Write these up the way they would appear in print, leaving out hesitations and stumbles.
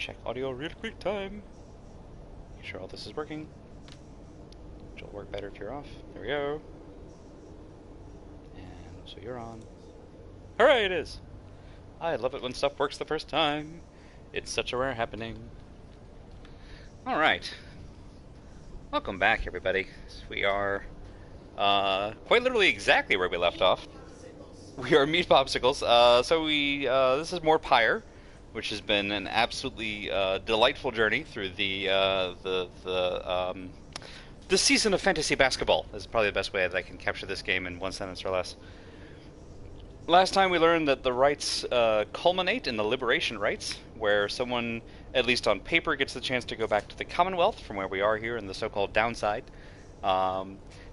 check audio real quick time. Make sure all this is working. Which will work better if you're off. There we go. And so you're on. Hooray, it is! I love it when stuff works the first time. It's such a rare happening. Alright. Welcome back, everybody. We are quite literally exactly where we left off. We are Meat Popsicles. This is more Pyre, which has been an absolutely delightful journey through the season of fantasy basketball. Is probably the best way that I can capture this game in one sentence or less. Last time we learned that the rites culminate in the liberation rites, where someone, at least on paper, gets the chance to go back to the Commonwealth from where we are here in the so-called downside.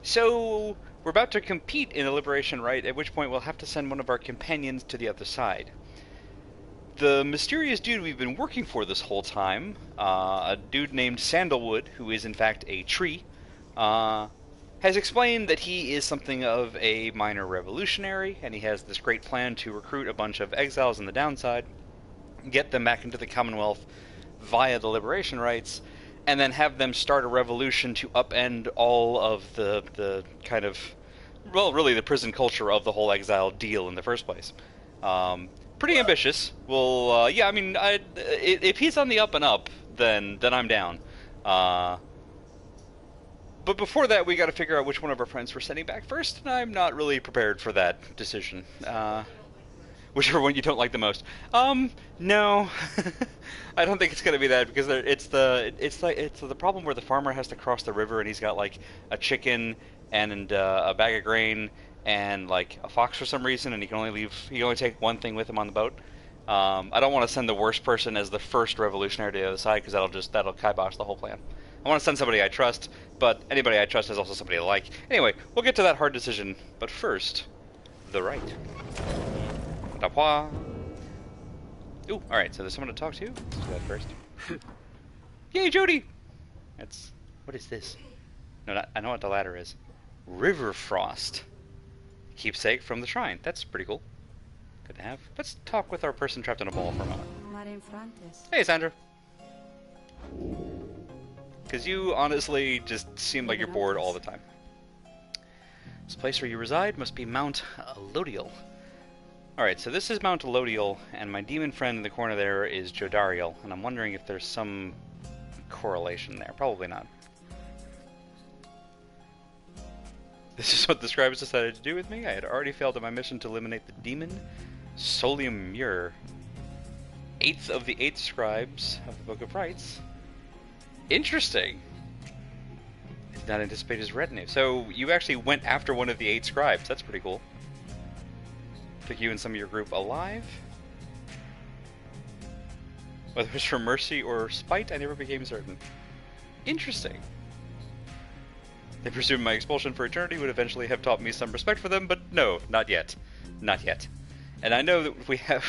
So we're about to compete in a liberation rite, at which point we'll have to send one of our companions to the other side. The mysterious dude we've been working for this whole time, a dude named Sandalwood, who is in fact a tree, has explained that he is something of a minor revolutionary, and he has this great plan to recruit a bunch of exiles in the downside, get them back into the Commonwealth via the liberation rites, and then have them start a revolution to upend all of the kind of, well, really the prison culture of the whole exile deal in the first place. Pretty ambitious. Well, yeah, I mean, if he's on the up and up, then I'm down. But before that, we got to figure out which one of our friends we're sending back first, and I'm not really prepared for that decision. Whichever one you don't like the most. No, I don't think it's gonna be that, because it's the problem where the farmer has to cross the river and he's got like a chicken and a bag of grain and like a fox for some reason, and he can only take one thing with him on the boat. I don't want to send the worst person as the first revolutionary to the other side, because that'll kibosh the whole plan. I want to send somebody I trust, but anybody I trust is also somebody I like. Anyway, we'll get to that hard decision, but first, the right. Ooh, alright, so there's someone to talk to. Let's do that first. Yay, Jody! What is this? No, I know what the ladder is. River Frost. Keepsake from the shrine. That's pretty cool. Good to have. Let's talk with our person trapped in a ball for a moment. Hey, Sandra. Because you honestly just seem like you're bored all the time. This place where you reside must be Mount Elodial. Alright, so this is Mount Elodial, and my demon friend in the corner there is Jodariel, and I'm wondering if there's some correlation there. Probably not. This is what the scribes decided to do with me. I had already failed in my mission to eliminate the demon, Solium Muir, 8th of the 8 scribes of the Book of Rites. Interesting. I did not anticipate his retinue. So you actually went after one of the 8 scribes. That's pretty cool. Took you and some of your group alive. Whether it was for mercy or spite, I never became certain. Interesting. They presumed my expulsion for eternity would eventually have taught me some respect for them, but no, not yet. Not yet. And I know that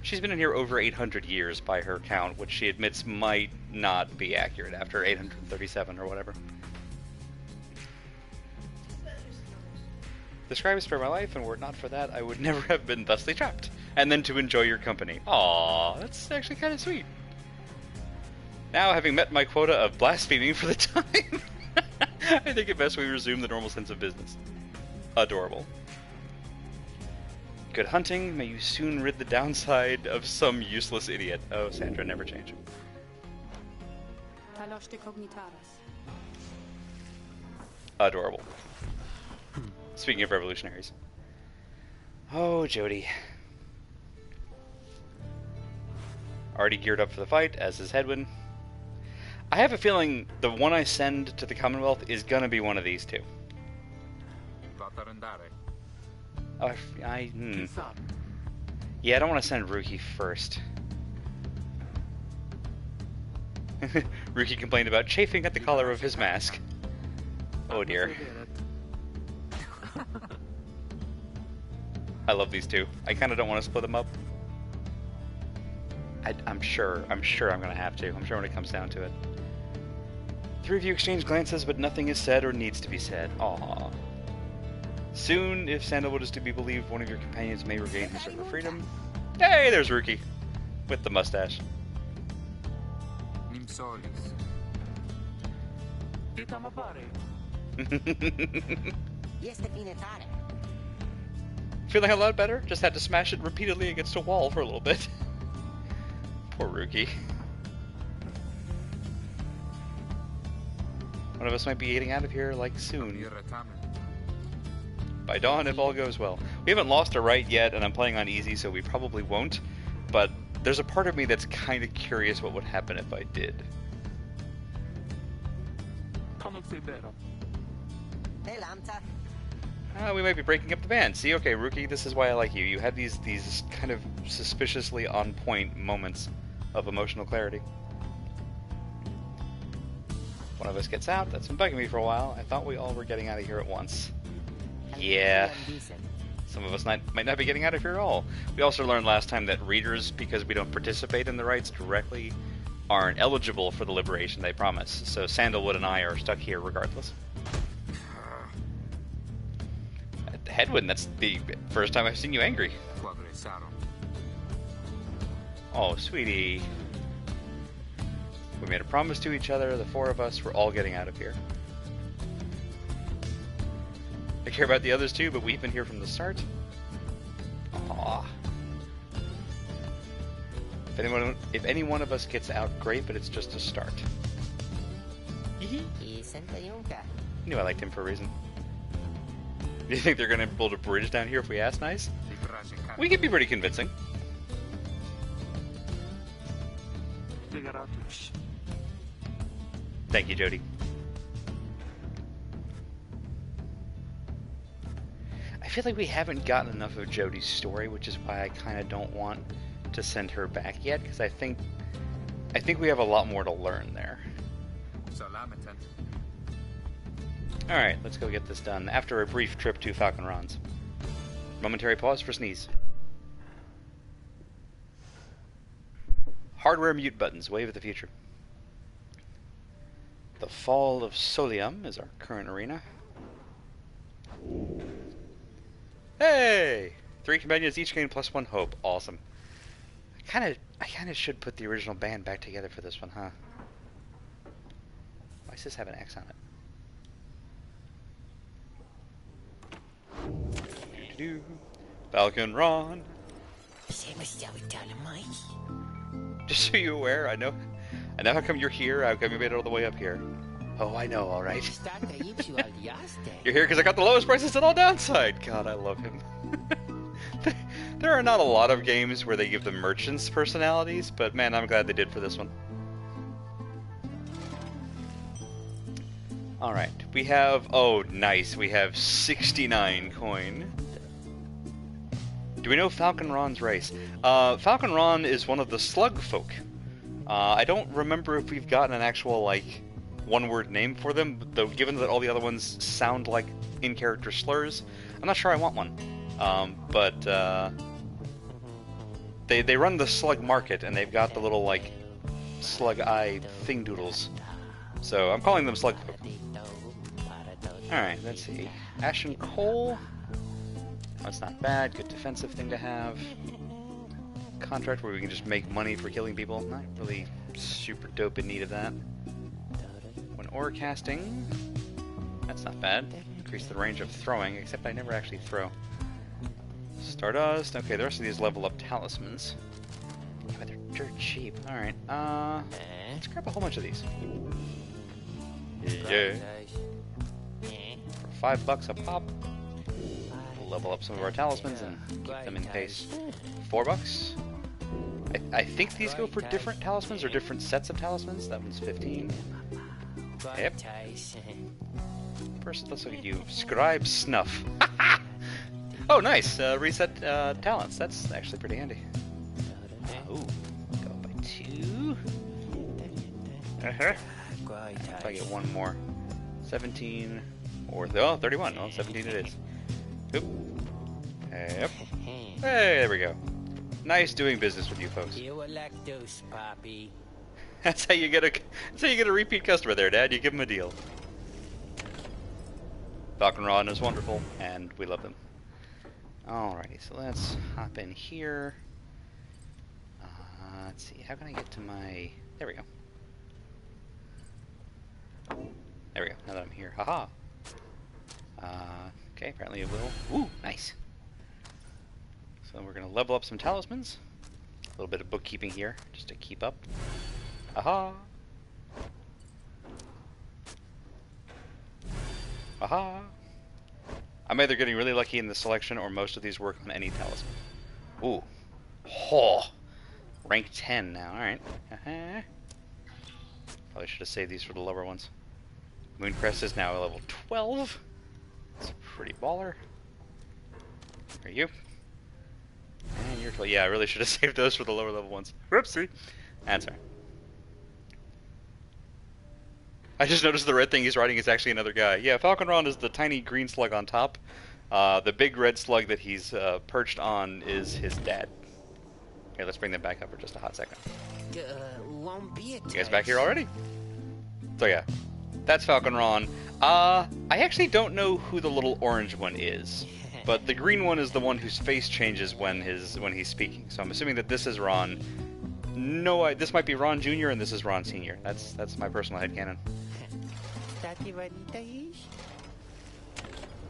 she's been in here over 800 years by her count, which she admits might not be accurate after 837 or whatever. The scribe spared my life, and were it not for that, I would never have been thusly trapped. And then to enjoy your company. Aww, that's actually kind of sweet. Now, having met my quota of blaspheming for the time, I think it best we resume the normal sense of business. Adorable. Good hunting. May you soon rid the downside of some useless idiot. Oh, Sandra, never change. Adorable. Speaking of revolutionaries. Oh, Jody. Already geared up for the fight, as is Hedwin. I have a feeling the one I send to the Commonwealth is gonna be one of these two. Oh, Yeah, I don't want to send Ruki first. Ruki complained about chafing at the collar of his mask. Oh dear. I love these two. I kind of don't want to split them up. I'm sure I'm gonna have to. I'm sure when it comes down to it. Three of you exchange glances, but nothing is said or needs to be said. Aww. Soon, if Sandalwood is to be believed, one of your companions may regain his or her freedom. Hey, there's Ruki. With the mustache. Solis. Feeling a lot better? Just had to smash it repeatedly against a wall for a little bit. Poor Rookie. One of us might be getting out of here, like, soon. By dawn, if all goes well. We haven't lost a right yet, and I'm playing on easy, so we probably won't. But there's a part of me that's kind of curious what would happen if I did. We might be breaking up the band. See, okay, Rookie, this is why I like you. You have these kind of suspiciously on-point moments of emotional clarity. One of us gets out. That's been bugging me for a while. I thought we all were getting out of here at once. Yeah. Some of us might not be getting out of here at all. We also learned last time that readers, because we don't participate in the rites directly, aren't eligible for the liberation they promise. So Sandalwood and I are stuck here regardless. Hedwyn, that's the first time I've seen you angry. Oh, sweetie. We made a promise to each other, the four of us, we're all getting out of here. I care about the others too, but we've been here from the start. Aww. If any one of us gets out, great, but it's just a start. Knew I liked him for a reason. Do you think they're going to build a bridge down here if we ask nice? We could be pretty convincing. Thank you, Jody. I feel like we haven't gotten enough of Jody's story, which is why I kind of don't want to send her back yet, because I think we have a lot more to learn there. Alright, let's go get this done after a brief trip to Falcon Ron's. Momentary pause for sneeze. Hardware mute buttons, wave of the future. The Fall of Solium is our current arena. Hey! 3 companions each gain +1 hope. Awesome. I kinda should put the original band back together for this one, huh? Why does this have an X on it? Falcon Ron. Just so you're aware, I know how come you're here. How come you made it all the way up here? Oh, I know, all right. You're here because I got the lowest prices at all downside. God, I love him. There are not a lot of games where they give the merchants personalities, but man, I'm glad they did for this one. All right, we have, oh, nice. We have 69 coin. Do we know Falcon Ron's race? Falcon Ron is one of the slug folk. I don't remember if we've gotten an actual, like, one-word name for them, though given that all the other ones sound like in-character slurs, I'm not sure I want one. They run the slug market, and they've got the little, like, slug eye thing doodles. So I'm calling them slug folk. Alright, let's see. Ashen Coal. That's not bad. Good defensive thing to have. Contract where we can just make money for killing people. Not really super dope in need of that. When ore casting. That's not bad. Increase the range of throwing, except I never actually throw. Stardust. Okay, the rest of these level up talismans. Oh, they're dirt cheap. Alright, let's grab a whole bunch of these. Yeah. For $5 a pop. We'll level up some of our talismans and keep them in pace. $4. I think these go for different talismans or different sets of talismans. That one's 15. Yep. First, let's look at you. Scribe Snuff. Oh, nice. Reset talents. That's actually pretty handy. Ooh. Go by 2. If I get one more. 17. Or, oh, 31. Oh, 17 it is. Oop. Yep. Hey, there we go. Nice doing business with you folks. That's how you get a repeat customer there, Dad. You give them a deal. Falcon Ron is wonderful, and we love them. Alrighty, so let's hop in here. Let's see, how can I get to my... There we go. Haha. Okay, apparently it will. Ooh, nice. So we're going to level up some talismans. A little bit of bookkeeping here, just to keep up. Aha! Aha! I'm either getting really lucky in the selection or most of these work on any talisman. Ooh. Oh! Rank 10 now, alright. Probably should have saved these for the lower ones. Mooncrest is now level 12. It's pretty baller. Are you? And you're 12. Yeah, I really should have saved those for the lower level ones. Whoopsie! That's alright. I just noticed the red thing he's riding is actually another guy. Yeah, Falconron is the tiny green slug on top. The big red slug that he's perched on is his dad. Okay, let's bring them back up for just a hot second. You guys back here already? So yeah, that's Falconron. I actually don't know who the little orange one is, but the green one is the one whose face changes when he's speaking. So I'm assuming that this is Ron. No, this might be Ron Jr. and this is Ron Sr. That's my personal headcanon.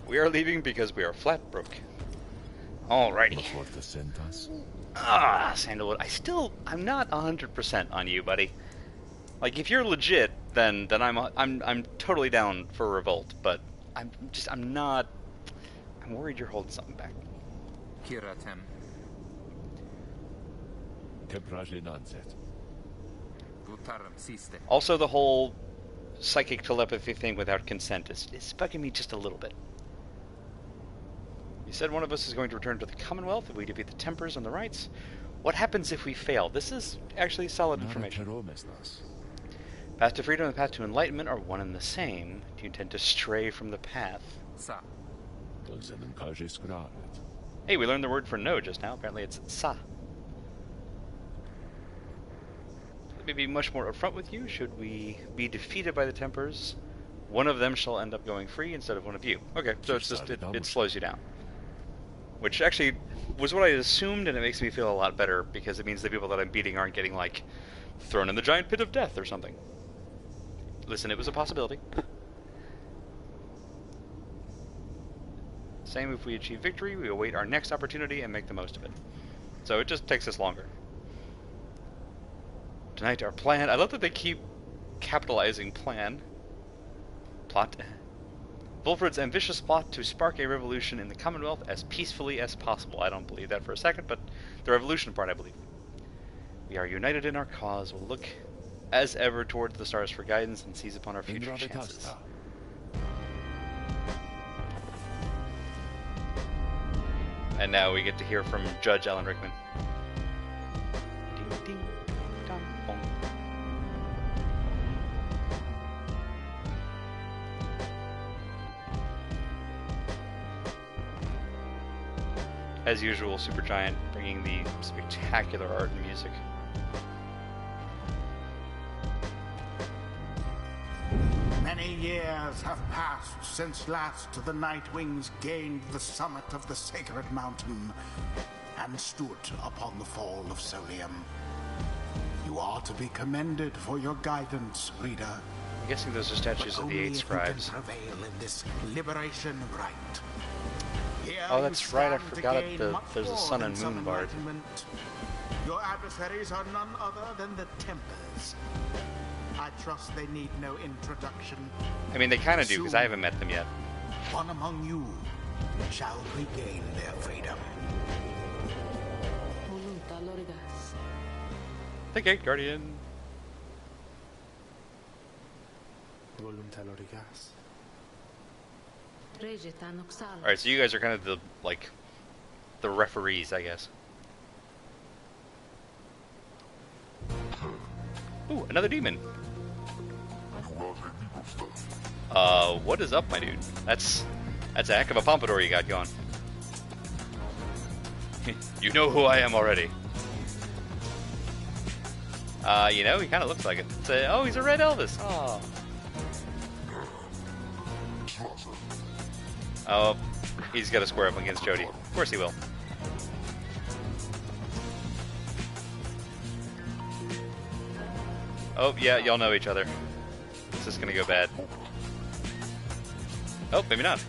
We are leaving because we are flat broke. Alrighty. Sandalwood. I'm not 100% on you, buddy. Like, if you're legit, then I'm totally down for revolt. But I'm worried you're holding something back. Also, the whole psychic telepathy thing without consent is bugging me just a little bit. You said one of us is going to return to the Commonwealth if we defeat the Tempers and the Rights. What happens if we fail? This is actually solid information. Path to freedom and path to enlightenment are one and the same. Do you intend to stray from the path? Hey, we learned the word for no just now. Apparently it's sa. Let me be much more upfront with you. Should we be defeated by the Tempers, one of them shall end up going free instead of one of you. Okay, so it's just, it slows you down. Which actually was what I assumed, and it makes me feel a lot better, because it means the people that I'm beating aren't getting, like, thrown in the giant pit of death or something. Listen, it was a possibility. Same if we achieve victory, we await our next opportunity and make the most of it. So it just takes us longer. Tonight our plan, I love that they keep capitalizing plan. Plot. Wolfred's ambitious plot to spark a revolution in the Commonwealth as peacefully as possible. I don't believe that for a second, but the revolution part I believe. We are united in our cause. We'll look as ever towards the stars for guidance and seize upon our future chances. And now we get to hear from Judge Alan Rickman. Ding, ding, dong, bong. As usual, Supergiant bringing the spectacular art and music. Many years have passed since last the Nightwings gained the summit of the sacred mountain and stood upon the fall of Solium. You are to be commended for your guidance, reader. I'm guessing those are statues of the 8 scribes. Prevail in this liberation rite. Here oh, that's right, I forgot it. There's a sun and moon bard. Your adversaries are none other than the Tempers. I trust they need no introduction. I mean, they kind of do, because I haven't met them yet. One among you shall regain their freedom. The Gate Guardian. Alright, so you guys are kind of the referees, I guess. Ooh, another demon. What is up, my dude? That's a heck of a pompadour you got going. You know who I am already. You know, he kind of looks like it. Oh, he's a red Elvis. Oh. Oh, he's got to square up against Jody. Of course he will. Oh, yeah, y'all know each other. This is gonna go bad. Oh, maybe not.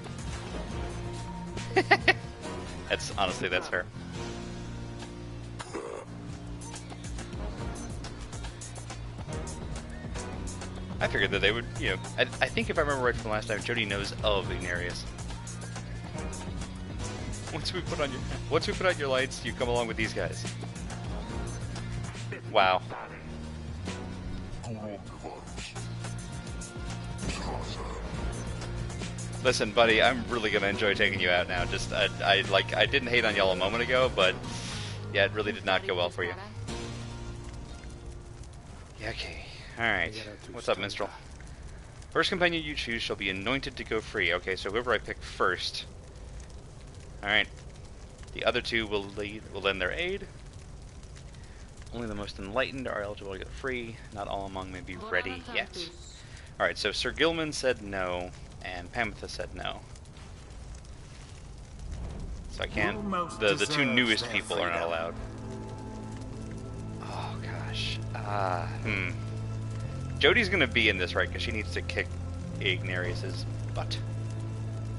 Honestly, that's her. I figured that they would, you know, I think if I remember right from last time, Jody knows of Ignarius. Once we put on your lights, you come along with these guys. Wow. Listen, buddy, I'm really gonna enjoy taking you out now. Just, I didn't hate on y'all a moment ago, but yeah, it really did not go well for you. Yeah, okay. Alright. What's up, Minstrel? First companion you choose shall be anointed to go free. Okay, so whoever I pick first. Alright. The other two will lend their aid. Only the most enlightened are eligible to go free. Not all among may be ready yet. Alright, so Sir Gilman said no, and Pamitha said no. So I can't... The two newest people are not allowed. Oh, gosh. Jody's gonna be in this, right? Because she needs to kick Ignarius's butt.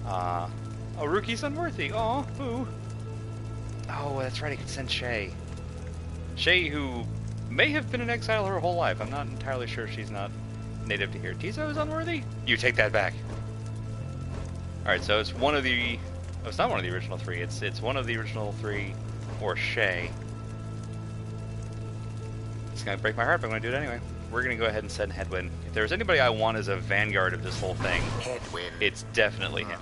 Oh, Rookie's unworthy. Oh, boo. Oh, that's right. I could send Shay. Shay, who may have been in exile her whole life. I'm not entirely sure she's not native to here. Tizo is unworthy? You take that back. Alright, so it's one of the... Oh, it's not one of the original three. It's one of the original three, or Shay. It's gonna break my heart, but I'm gonna do it anyway. We're gonna go ahead and send Hedwyn. If there's anybody I want as a vanguard of this whole thing, it's definitely him.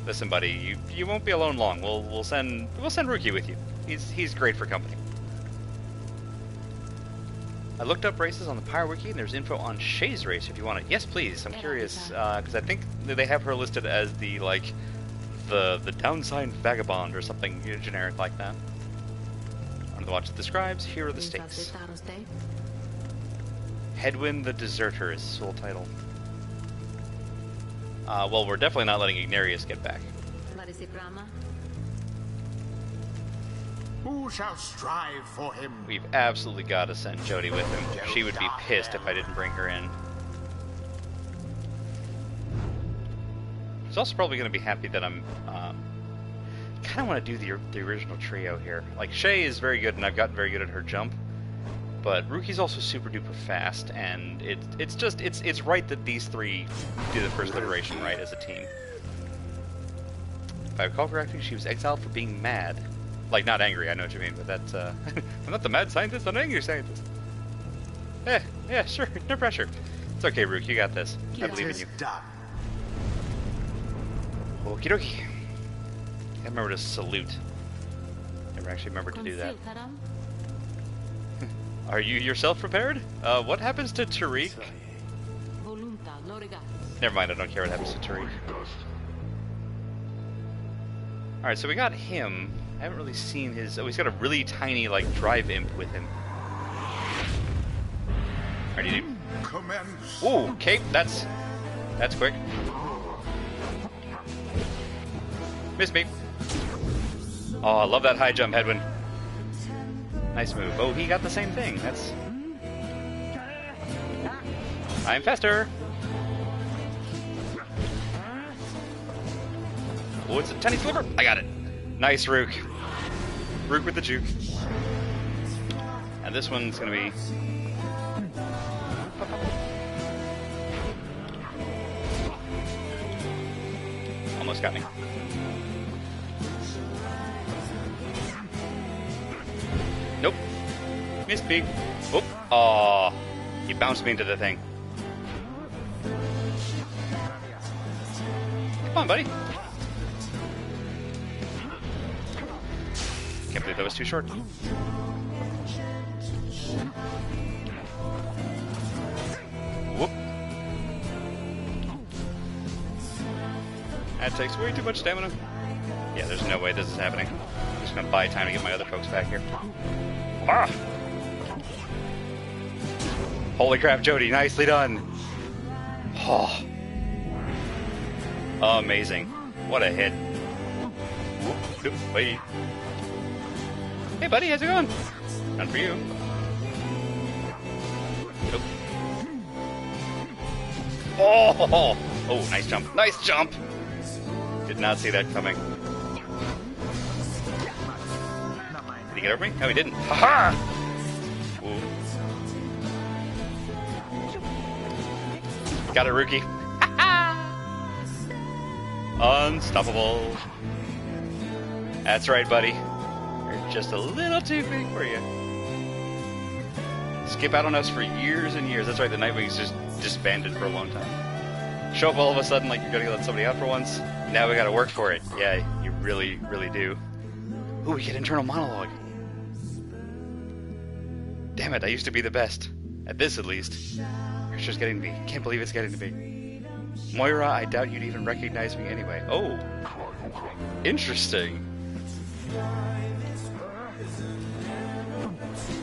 Listen, buddy, you won't be alone long. We'll send Rookie with you. He's great for company. I looked up races on the Pyre Wiki, and there's info on Shay's race if you want it. Yes, please. I'm curious because I think they have her listed as the downside vagabond or something generic like that. Under the watch that describes, here are the stakes. Hedwyn the Deserter is his full title. Well, we're definitely not letting Ignarius get back. Who shall strive for him? We've absolutely got to send Jody with him. She would be pissed if I didn't bring her in. She's also probably going to be happy that I'm... kind of want to do the original trio here. Like, Shay is very good, and I've gotten very good at her jump. But Rookie's also super duper fast, and it's right that these three do the first liberation right as a team. If I recall correctly, she was exiled for being mad. Like, not angry, I know what you mean, but that's, I'm not the mad scientist, I'm an angry scientist. Yeah, sure, no pressure. It's okay, Rook, you got this. I believe in you. Okie dokie. I remember to salute. Never actually remembered to do that. Are you yourself prepared? What happens to Tariq? Never mind, I don't care what happens to Tariq. Alright, so we got him. I haven't really seen his... Oh, he's got a really tiny, like, drive imp with him. Alright, dude. Ooh, cape, that's quick. Missed me. Oh, I love that high jump, Hedwyn. Nice move. Oh, he got the same thing. That's... I'm faster. Oh, it's a tiny sliver. I got it. Nice, Rook. Rook with the juke. And this one's gonna be... Almost got me. Nope. Missed me. Oop. Aw. He bounced me into the thing. Come on, buddy. Can't believe that was too short. Whoop. That takes way too much stamina. Yeah, there's no way this is happening. I'm just gonna buy time to get my other folks back here. Ah! Holy crap, Jody, nicely done. Oh. Amazing. What a hit. Whoop, wait. Hey buddy, how's it going? None for you. Nope. Oh! Oh, nice jump. Nice jump! Did not see that coming. Did he get over me? No, he didn't. Haha! Ooh. Got it, Rookie. Unstoppable. That's right, buddy. You're just a little too big for you. Skip out on us for years and years. That's right, the Nightwings just disbanded for a long time. Show up all of a sudden like you're gonna let somebody out for once. Now we gotta work for it. Yeah, you really, really do. Ooh, we get internal monologue. Damn it, I used to be the best. At this, at least. It's just getting to me. Can't believe it's getting to me. Moira, I doubt you'd even recognize me anyway. Oh. Interesting.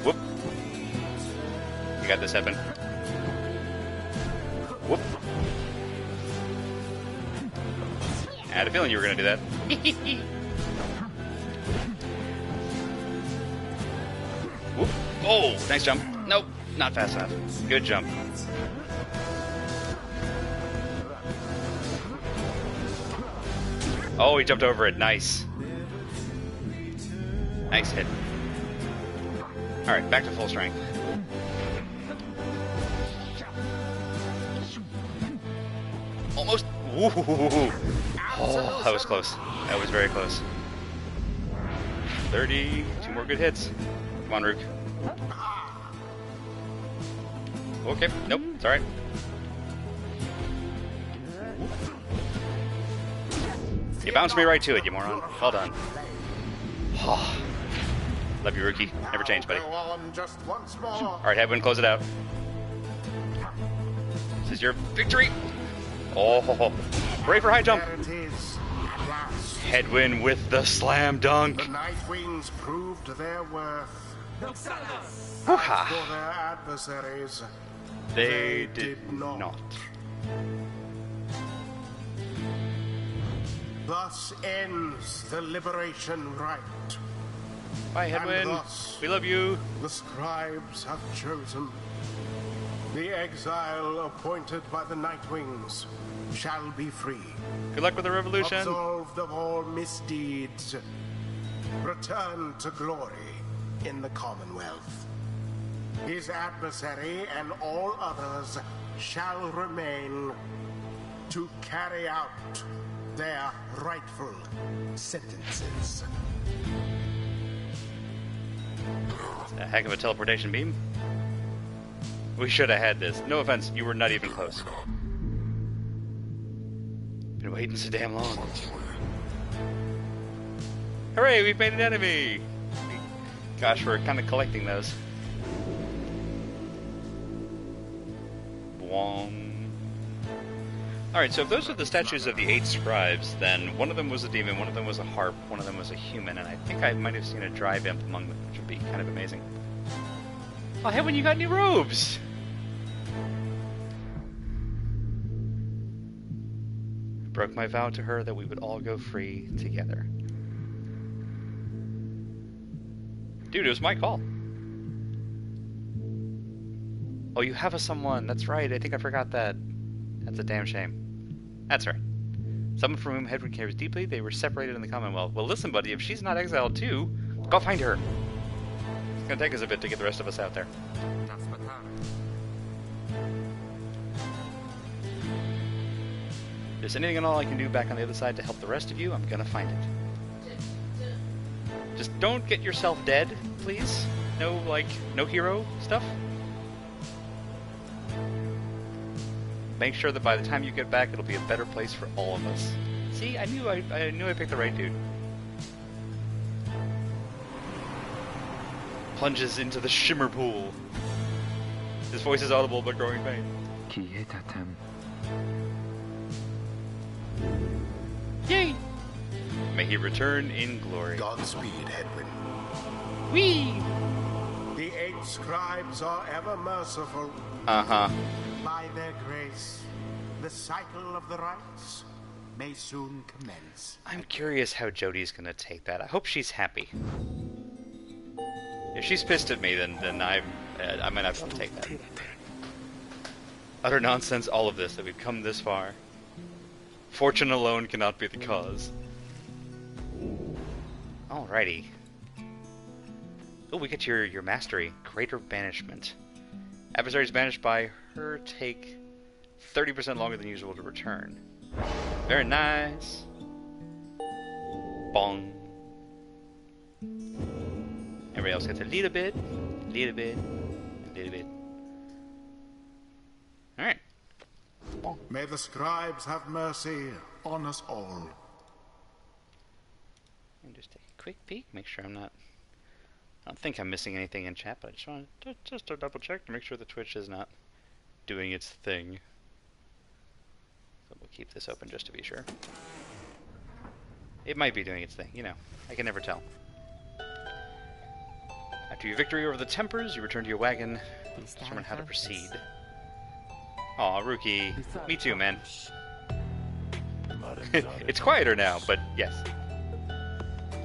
Whoop. You got this, Edmund. Whoop. I had a feeling you were going to do that. Whoop. Oh, nice jump. Nope, not fast enough. Good jump. Oh, he jumped over it. Nice. Nice hit. Alright, back to full strength. Almost. Ooh. Oh, that was close. That was very close. 30. 2 more good hits. Come on, Rook. Okay. Nope. It's alright. You bounced me right to it, you moron. Well done. Oh. Love you, Rookie. Never change, buddy. Alright, Headwind, close it out. This is your victory. Oh, brave for high jump. Headwind with the slam dunk. The Nightwings proved their worth. For their adversaries, they did not. Thus ends the liberation rite. Bye, Headwind. Thus, We love you. the scribes have chosen. The exile appointed by the Nightwings shall be free. Good luck with the revolution. Absolved of all misdeeds. Return to glory in the Commonwealth. His adversary and all others shall remain to carry out their rightful sentences. A heck of a teleportation beam. We should have had this. No offense, you were not even close. Been waiting so damn long. Hooray, we've made an enemy! Gosh, we're kind of collecting those. Alright, so if those are the statues of the 8 scribes, then one of them was a demon, one of them was a harp, one of them was a human, and I think I might have seen a drive imp among them, which would be kind of amazing. Oh, hey, when you got new robes! I broke my vow to her that we would all go free together. Dude, it was my call. Oh, you have a someone. That's right. I think I forgot that. That's a damn shame. That's right. Someone from whom Hedwig cares deeply. They were separated in the Commonwealth. Well, listen, buddy. If she's not exiled too, go find her. It's gonna take us a bit to get the rest of us out there. If there's anything at all I can do back on the other side to help the rest of you, I'm gonna find it. Just don't get yourself dead, please. No, no hero stuff. Make sure that by the time you get back, it'll be a better place for all of us. See, I knew I picked the right dude. Plunges into the shimmer pool. His voice is audible but growing faint. Yay! May he return in glory. Godspeed, Hedwin. Whee! The 8 scribes are ever merciful. Uh-huh. By their grace, the cycle of the rites may soon commence. I'm curious how Jodie's gonna take that. I hope she's happy. If she's pissed at me, then I might not be able to take that. Utter nonsense, all of this, that we've come this far. Fortune alone cannot be the cause. Alrighty. Oh, we get your mastery. Greater Banishment. Adversaries banished by her take 30% longer than usual to return. Very nice. Bong. Everybody else gets a little bit, little bit, little bit. Alright. May the scribes have mercy on us all. Let me just take a quick peek, make sure I'm not... I don't think I'm missing anything in chat, but I just want to double check to make sure the Twitch is not doing its thing. So we'll keep this open just to be sure. It might be doing its thing, you know. I can never tell. After your victory over the Tempers, you return to your wagon, determine how to proceed. Aw, Rookie. Me too, man. It's quieter now, but yes.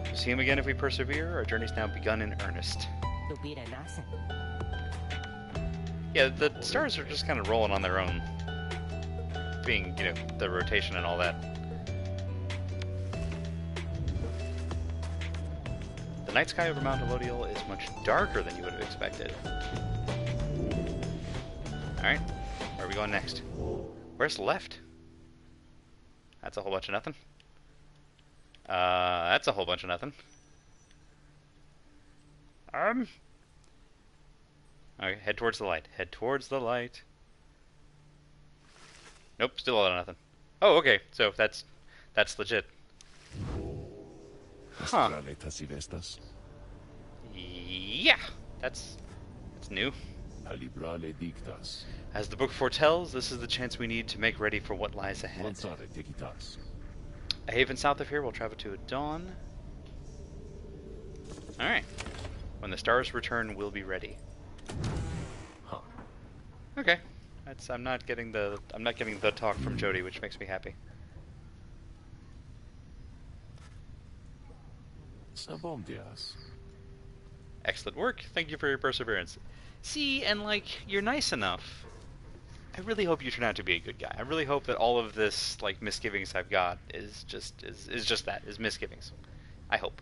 We'll see him again if we persevere. Our journey's now begun in earnest. Yeah, the stars are just kind of rolling on their own. Being, you know, the rotation and all that. The night sky over Mount Elodial is much darker than you would have expected. Alright, where are we going next? Where's left? That's a whole bunch of nothing. That's a whole bunch of nothing. Okay, head towards the light. Head towards the light. Nope, still a lot of nothing. Oh, okay, so that's legit. Huh. Yeah, that's new. As the book foretells, this is the chance we need to make ready for what lies ahead. A haven south of here will travel to at dawn. Alright. When the stars return, we'll be ready. Huh. Okay. I'm not getting the talk from Jody, which makes me happy. Excellent work. Thank you for your perseverance. See, and like, you're nice enough. I really hope you turn out to be a good guy. I really hope that all of this, like, misgivings I've got is just misgivings. I hope.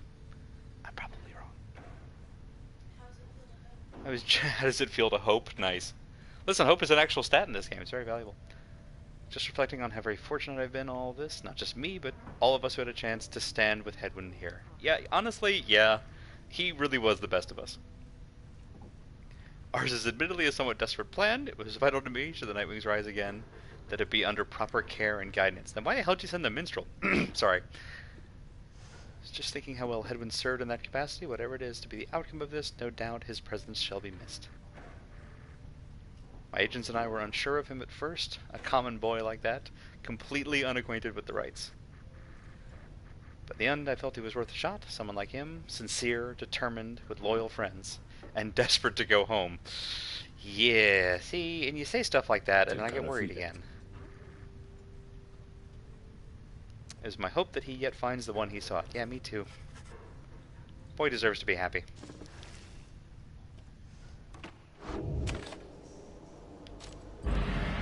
I'm probably wrong. How does it feel to hope? Nice. Listen, hope is an actual stat in this game. It's very valuable. Just reflecting on how very fortunate I've been all this. Not just me, but all of us who had a chance to stand with Hedwyn here. Yeah, honestly, yeah. He really was the best of us. Ours is admittedly a somewhat desperate plan. It was vital to me, should the Nightwings rise again, that it be under proper care and guidance. Then why the hell did you send the minstrel? Sorry. I was just thinking how well Hedwyn served in that capacity. Whatever it is to be the outcome of this, no doubt his presence shall be missed. My agents and I were unsure of him at first, a common boy like that, completely unacquainted with the rites. But in the end, I felt he was worth a shot, someone like him, sincere, determined, with loyal friends, and desperate to go home. Yeah, see, and you say stuff like that, and I get worried again. It is my hope that he yet finds the one he sought. Yeah, me too. Boy deserves to be happy.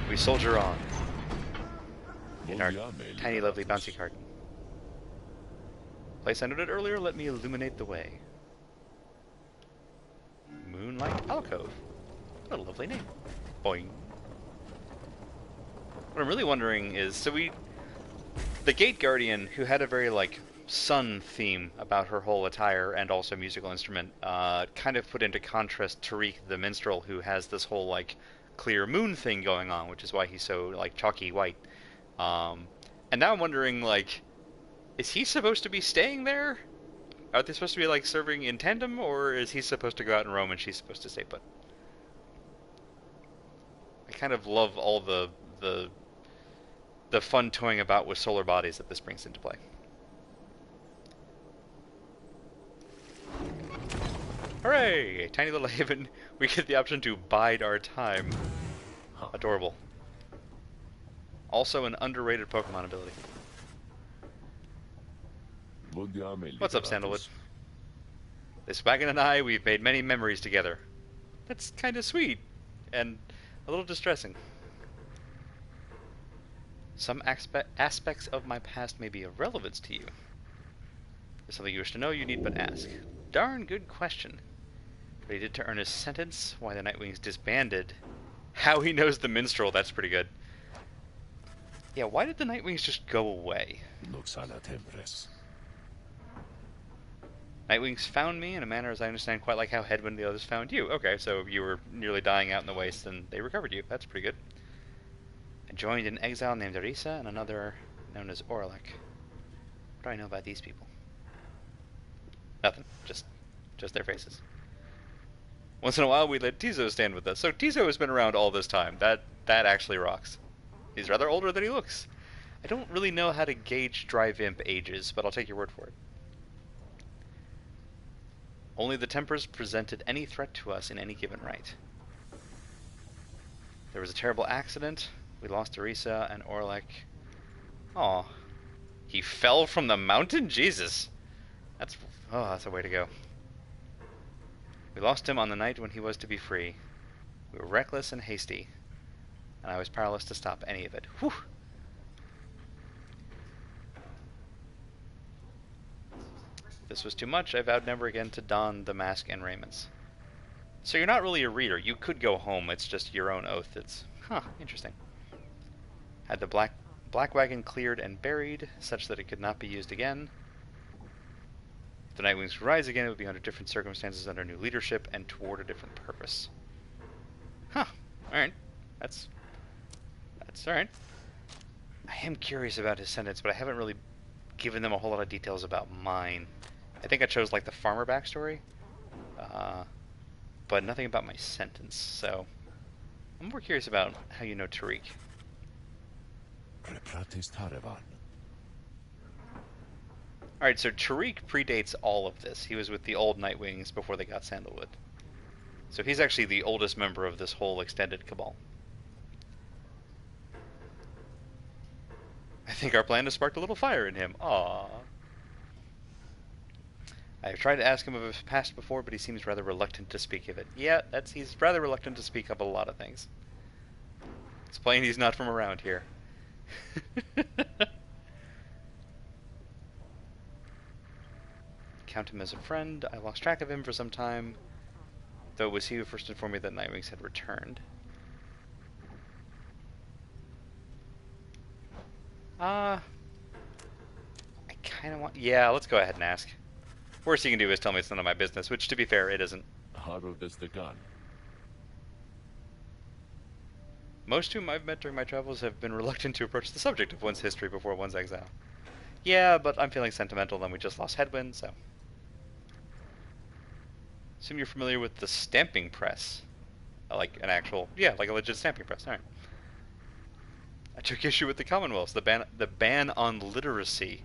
We soldier on in our tiny, lovely bouncy cart. Place I noted earlier, let me illuminate the way. Moonlight Alcove. What a lovely name. Boing. What I'm really wondering is, the Gate Guardian, who had a very, like, sun theme about her whole attire and also musical instrument, kind of put into contrast Tariq the Minstrel, who has this whole, like, clear moon thing going on, which is why he's so, like, chalky white. And now I'm wondering, like, is he supposed to be staying there? Are they supposed to be, like, serving in tandem, or is he supposed to go out and roam and she's supposed to stay put? I kind of love all the fun toying about with solar bodies that this brings into play. Hooray! A tiny little haven. We get the option to bide our time. Adorable. Also an underrated Pokemon ability. What's up, Sandalwood? This wagon and I, we've made many memories together. That's kind of sweet. And a little distressing. Some aspects of my past may be of relevance to you. If something you wish to know, you need but ask. Darn good question. What he did to earn his sentence, why the Nightwings disbanded, how he knows the minstrel, that's pretty good. Yeah, why did the Nightwings just go away? Nightwings found me in a manner, as I understand, quite like how Hedwyn and the others found you. Okay, so you were nearly dying out in the waste, and they recovered you. That's pretty good. I joined an exile named Arisa and another known as Orlek. What do I know about these people? Nothing. Just their faces. Once in a while, we let Tizo stand with us. So Tizo has been around all this time. That actually rocks. He's rather older than he looks. I don't really know how to gauge Drive Imp ages, but I'll take your word for it. Only the Tempers presented any threat to us in any given right. There was a terrible accident. We lost Arisa and Orlek. Aw. He fell from the mountain? Jesus. That's a way to go. We lost him on the night when he was to be free. We were reckless and hasty, and I was powerless to stop any of it. Whew. This was too much. I vowed never again to don the mask and raiments. So you're not really a reader. You could go home. It's just your own oath. It's, interesting. Had the black wagon cleared and buried, such that it could not be used again. If the Nightwings rise again, it would be under different circumstances, under new leadership, and toward a different purpose. Alright. That's alright. I am curious about his sentence, but I haven't really given them a whole lot of details about mine. I think I chose, like, the farmer backstory, but nothing about my sentence, so I'm more curious about how you know Tariq. Alright, so Tariq predates all of this. He was with the old Nightwings before they got Sandalwood. So he's actually the oldest member of this whole extended cabal. I think our plan has sparked a little fire in him. Aww. I have tried to ask him of his past before, but he seems rather reluctant to speak of it. Yeah, he's rather reluctant to speak of a lot of things. It's plain he's not from around here. Count him as a friend. I lost track of him for some time, though it was he who first informed me that Nightwings had returned. I kind of want... Yeah, let's go ahead and ask. Worst he can do is tell me it's none of my business, which, to be fair, it isn't. Most whom I've met during my travels have been reluctant to approach the subject of one's history before one's exile. Yeah, but I'm feeling sentimental, and we just lost Hedwyn, so... Assume you're familiar with the stamping press. Like an actual... Yeah, like a legit stamping press, alright. I took issue with the Commonwealth's, the ban on literacy.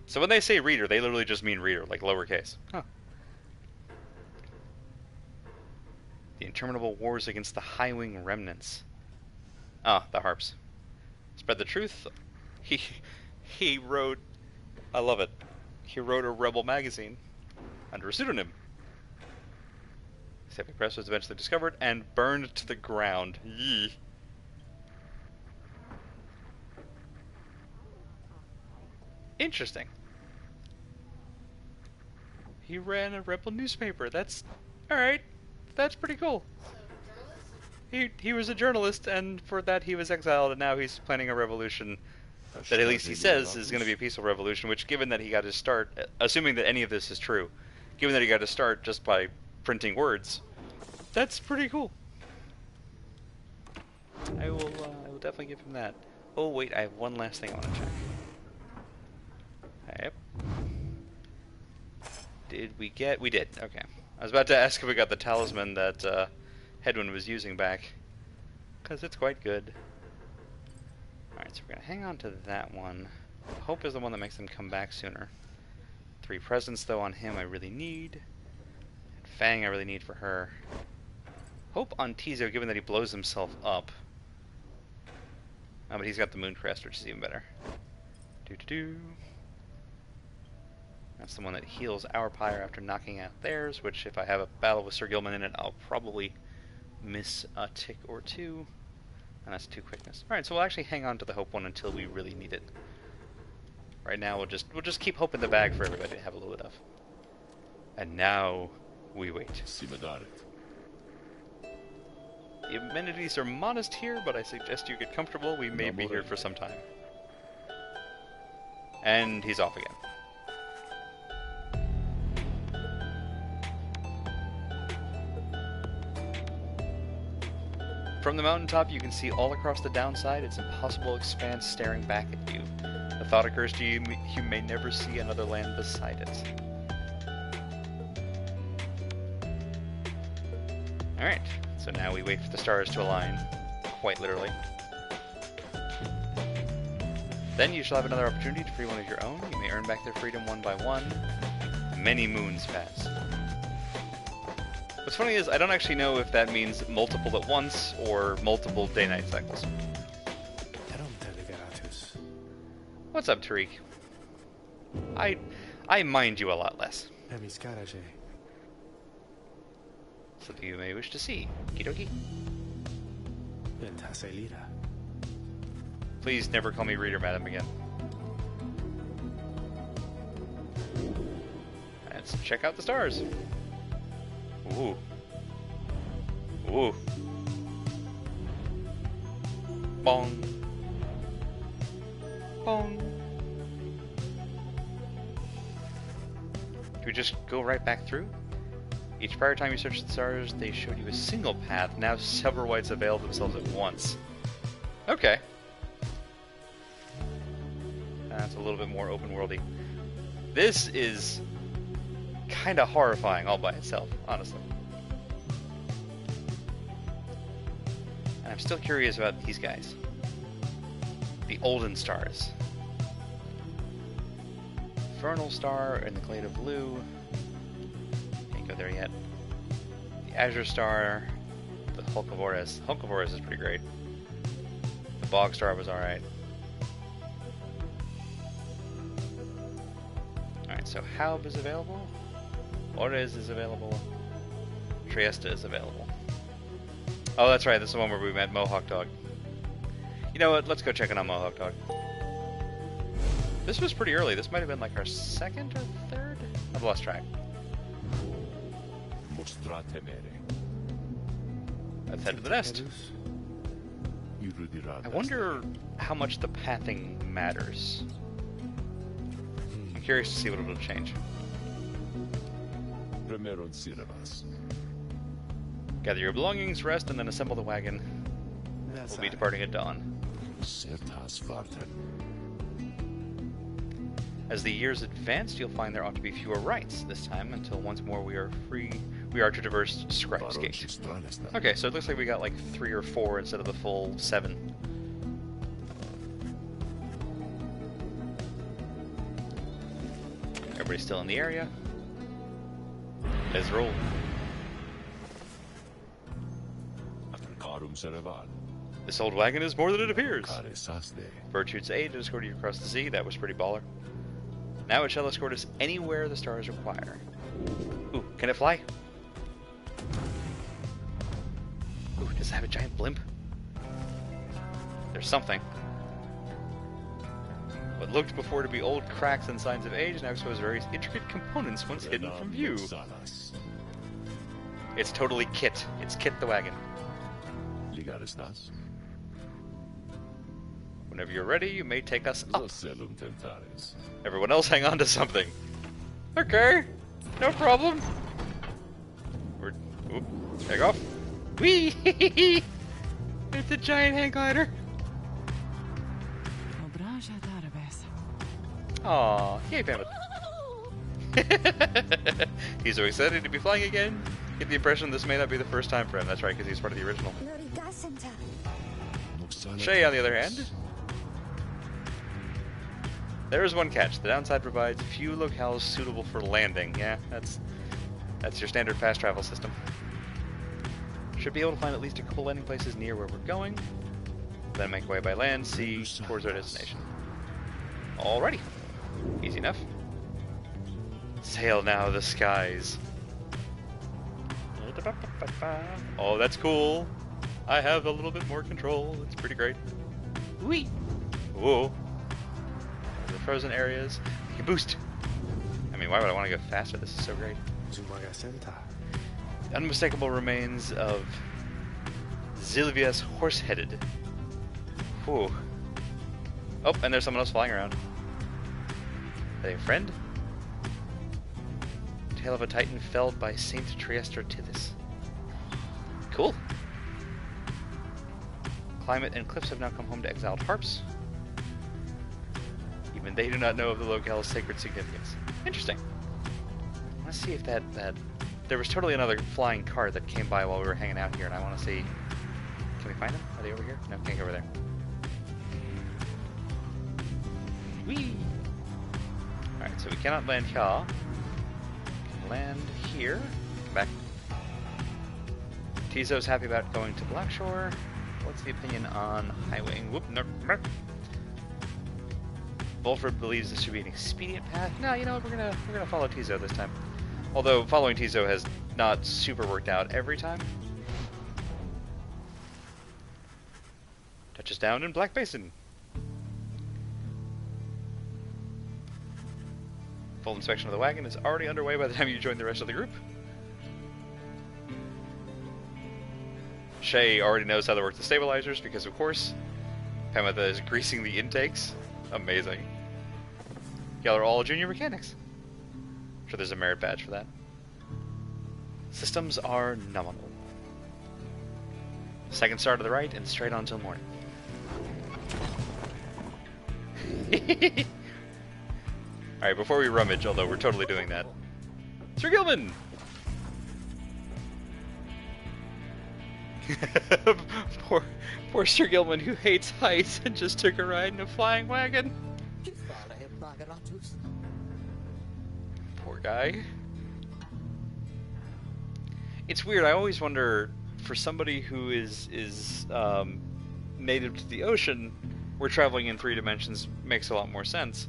So when they say reader, they literally just mean reader, like lowercase. Huh. The interminable wars against the Highwing remnants. Ah, the harps. Spread the truth. He wrote... I love it. He wrote a rebel magazine under a pseudonym. Stamping press was eventually discovered and burned to the ground. Yee. Interesting. He ran a rebel newspaper. That's... alright. That's pretty cool. He was a journalist, and for that he was exiled, and now he's planning a revolution that at least he says is going to be a peaceful revolution, which, given that he got his start, assuming that any of this is true, given that he got his start just by printing words, that's pretty cool. I will definitely give him that. Oh wait, I have one last thing I want to check. Yep. Did we get... We did, okay. I was about to ask if we got the talisman that Hedwyn was using back, because it's quite good. Alright, so we're going to hang on to that one. Hope is the one that makes them come back sooner. 3 presents, though, on him I really need. And Fang I really need for her. Hope on Tizo, given that he blows himself up. Oh, but he's got the Moon Crest, which is even better. Doo-doo-doo. That's the one that heals our Pyre after knocking out theirs, which if I have a battle with Sir Gilman in it, I'll probably miss a tick or two. And that's 2 quickness. Alright, so we'll actually hang on to the hope one until we really need it. Right now, we'll just keep hope in the bag for everybody to have a little bit of. And now, we wait. The amenities are modest here, but I suggest you get comfortable. We may be here for some time. And he's off again. From the mountaintop, you can see all across the downside its impossible expanse staring back at you. The thought occurs to you, you may never see another land beside it. Alright, so now we wait for the stars to align, quite literally. Then you shall have another opportunity to free one of your own. You may earn back their freedom one by one. Many moons pass. What's funny is I don't actually know if that means multiple at once or multiple day-night cycles. What's up, Tariq? I mind you a lot less. Something you may wish to see. Kidoki. Please never call me Reader Madam again. Let's check out the stars. Ooh. Ooh. Bong. Bong. Do we just go right back through? Each prior time you searched the stars, they showed you a single path. Now several whites avail themselves at once. Okay. That's a little bit more open-worldy. This is kind of horrifying all by itself, honestly. And I'm still curious about these guys. The Olden Stars. Infernal Star in the Glade of Blue. Can't go there yet. The Azure Star. The Hulkivores. Hulkivores is pretty great. The Bog Star was alright. Alright, so Haub is available. Ores is available. Trieste is available. Oh, that's right. This is the one where we met Mohawk Dog. You know what? Let's go check in on Mohawk Dog. This was pretty early. This might have been like our second or third? I've lost track. Let's head to the nest. I wonder how much the pathing matters. I'm curious to see what it'll change. Gather your belongings, rest, and then assemble the wagon. We'll be departing at dawn. As the years advanced, you'll find there ought to be fewer rites this time, until once more we are to traverse Scribe's Gate. Okay, so it looks like we got like 3 or 4 instead of the full 7. Everybody's still in the area. Let's roll. This old wagon is more than it appears. Virtude's aid escorted you across the sea. That was pretty baller. Now it shall escort us anywhere the stars require. Ooh, can it fly? Ooh, does it have a giant blimp? There's something. What looked before to be old cracks and signs of age now expose various intricate components once hidden from view. It's totally Kit. It's Kit the wagon. Whenever you're ready, you may take us up. Everyone else hang on to something. Okay, no problem. Take off. Whee! It's a giant hang glider. Aw, yay, Pamela. He's so excited to be flying again. Get the impression this may not be the first time for him. That's right, because he's part of the original. Shay, on the other hand, there is one catch. The downside provides few locales suitable for landing. Yeah, that's your standard fast travel system. Should be able to find at least a couple landing places near where we're going. Then make our way by land, sea, towards our destination. Alrighty. Easy enough. Sail now the skies. Oh, that's cool. I have a little bit more control. It's pretty great. Whee! Whoa. The frozen areas. You can boost. I mean, why would I want to go faster? This is so great. Unmistakable remains of Zilvius Horseheaded. Ooh. Oh, and there's someone else flying around. Are they a friend? Tale of a Titan felled by Saint Triester Tithys. Cool. Climate and cliffs have now come home to exiled harps. Even they do not know of the locale's sacred significance. Interesting. I want to see if that... There was totally another flying car that came by while we were hanging out here, and I want to see... Can we find them? Are they over here? No, can't go over there. Whee! Alright, so we cannot land here. We can land here. Come back. Tizo's happy about going to Blackshore. What's the opinion on highwaying? Whoop, no, no. Volford believes this should be an expedient path. No, you know what? We're gonna follow Tizo this time. Although following Tizo has not super worked out every time. Touches down in Black Basin. Full inspection of the wagon is already underway by the time you join the rest of the group. Shay already knows how to work the stabilizers because, of course, Pemmitha is greasing the intakes. Amazing. Y'all are all junior mechanics. I'm sure there's a merit badge for that. Systems are nominal. Second star to the right and straight on till morning. Alright, before we rummage, although we're totally doing that. Sir Gilman! poor Sir Gilman, who hates heights and just took a ride in a flying wagon. Poor guy. It's weird, I always wonder, for somebody who is native to the ocean, where traveling in 3 dimensions makes a lot more sense.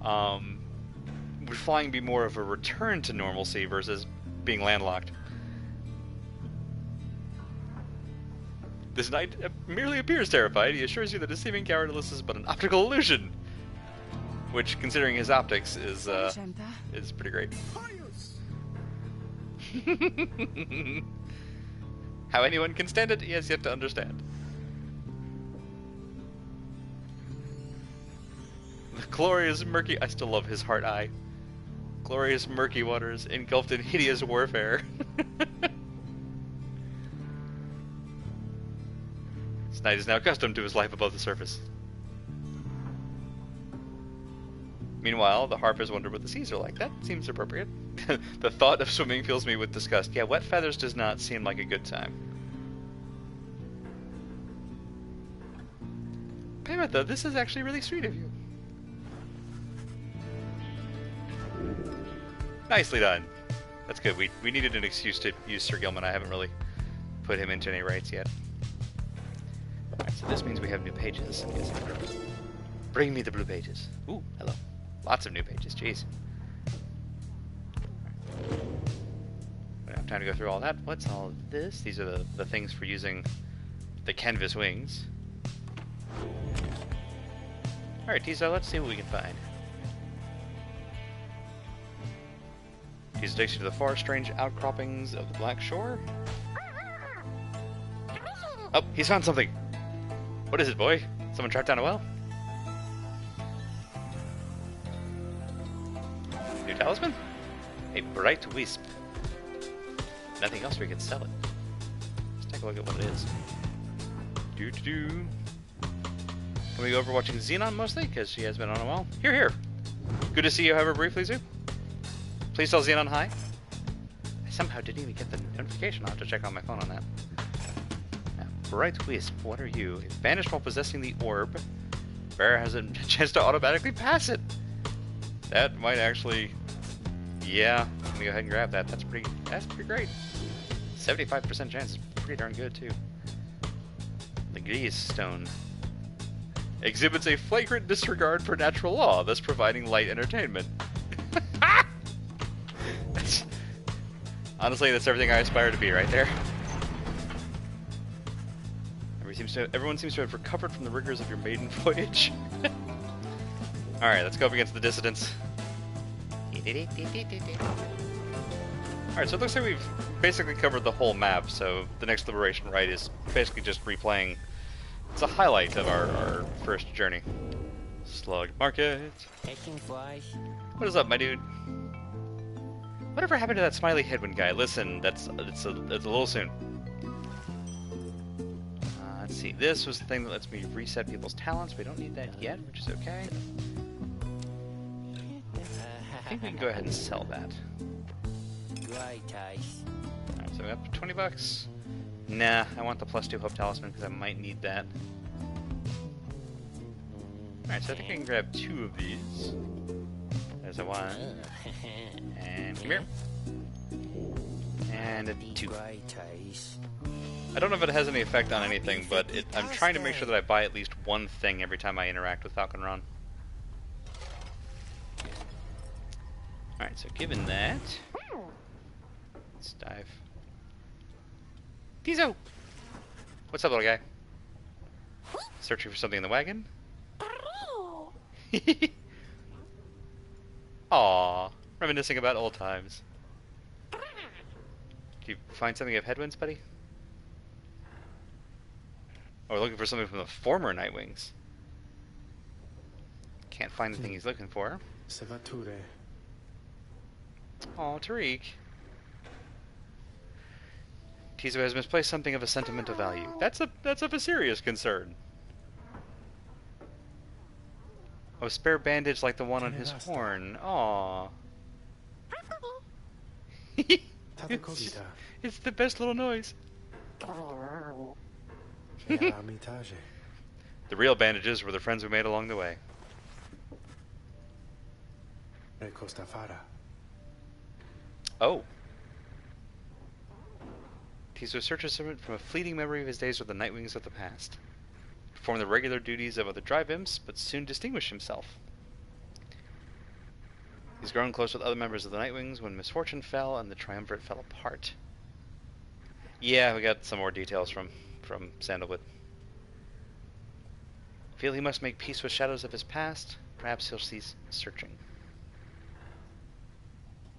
Would flying be more of a return to normalcy versus being landlocked? This knight merely appears terrified. He assures you that his seeming cowardice is but an optical illusion. Which, considering his optics, is pretty great. How anyone can stand it, he has yet to understand. The glorious murky... I still love his heart eye. Glorious murky waters, engulfed in hideous warfare. This knight is now accustomed to his life above the surface. Meanwhile, the harpers wonder what the seas are like. That seems appropriate. The thought of swimming fills me with disgust. Yeah, wet feathers does not seem like a good time. Pemmitha, this is actually really sweet of you. Nicely done. That's good. We needed an excuse to use Sir Gilman. I haven't really put him into any rights yet. Alright, so this means we have new pages. Bring me the blue pages. Ooh, hello. Lots of new pages, jeez. We don't have time to go through all that. What's all of this? These are the things for using the canvas wings. Alright, Tizo, let's see what we can find. Tizo takes you to the far, strange outcroppings of the Black Shore. Oh, he's found something! What is it, boy? Someone trapped down a well? New talisman? A bright wisp. Nothing else, we can sell it. Let's take a look at what it is. Doo-doo-doo. Can we go over watching Xenon mostly? Because she has been on a while. Here, here! Good to see you, however, briefly, Zoo. Please tell Xenon hi. I somehow didn't even get the notification. I'll have to check on my phone on that. Bright wisp, what are you? It vanished while possessing the orb. Pyre has a chance to automatically pass it. That might actually... Yeah, let me go ahead and grab that. That's pretty great. 75% chance is pretty darn good, too. The Grease Stone exhibits a flagrant disregard for natural law, thus providing light entertainment. Honestly, that's everything I aspire to be right there. Everyone seems to have recovered from the rigors of your maiden voyage. Alright, let's go up against the dissidents. Alright, so it looks like we've basically covered the whole map, so the next Liberation Rite is basically just replaying. It's a highlight of our first journey. Slug Market. Catching flies. What is up, my dude? Whatever happened to that smiley headwind guy? Listen, it's a little soon. Let's see. This was the thing that lets me reset people's talents. We don't need that yet, which is okay. I think we can go ahead and sell that. Right, Tice. Alright, so we got 20 bucks. Nah, I want the +2 hope talisman because I might need that. Alright, so I think I can grab 2 of these. There's a 1. And come here. And a 2. Right, Tice. I don't know if it has any effect on anything, but I'm trying to make sure that I buy at least one thing every time I interact with Falcon Ron. Alright, so given that... Let's dive. Tizo! What's up, little guy? Searching for something in the wagon? Aww, reminiscing about old times. Did you find something of headwinds, buddy? Oh, we're looking for something from the former Nightwings. Can't find the thing he's looking for. Sevature. Aw, Tariq. Tizo has misplaced something of a sentimental value. That's of a serious concern. A spare bandage like the one on his horn. Aww. It's the best little noise. The real bandages were the friends we made along the way. Oh. Tizo searches from a fleeting memory of his days with the Nightwings of the past. Performed the regular duties of other drive imps, but soon distinguished himself. He's grown close with other members of the Nightwings when misfortune fell and the Triumvirate fell apart. Yeah, we got some more details from Sandalwood. Feel he must make peace with shadows of his past. Perhaps he'll cease searching.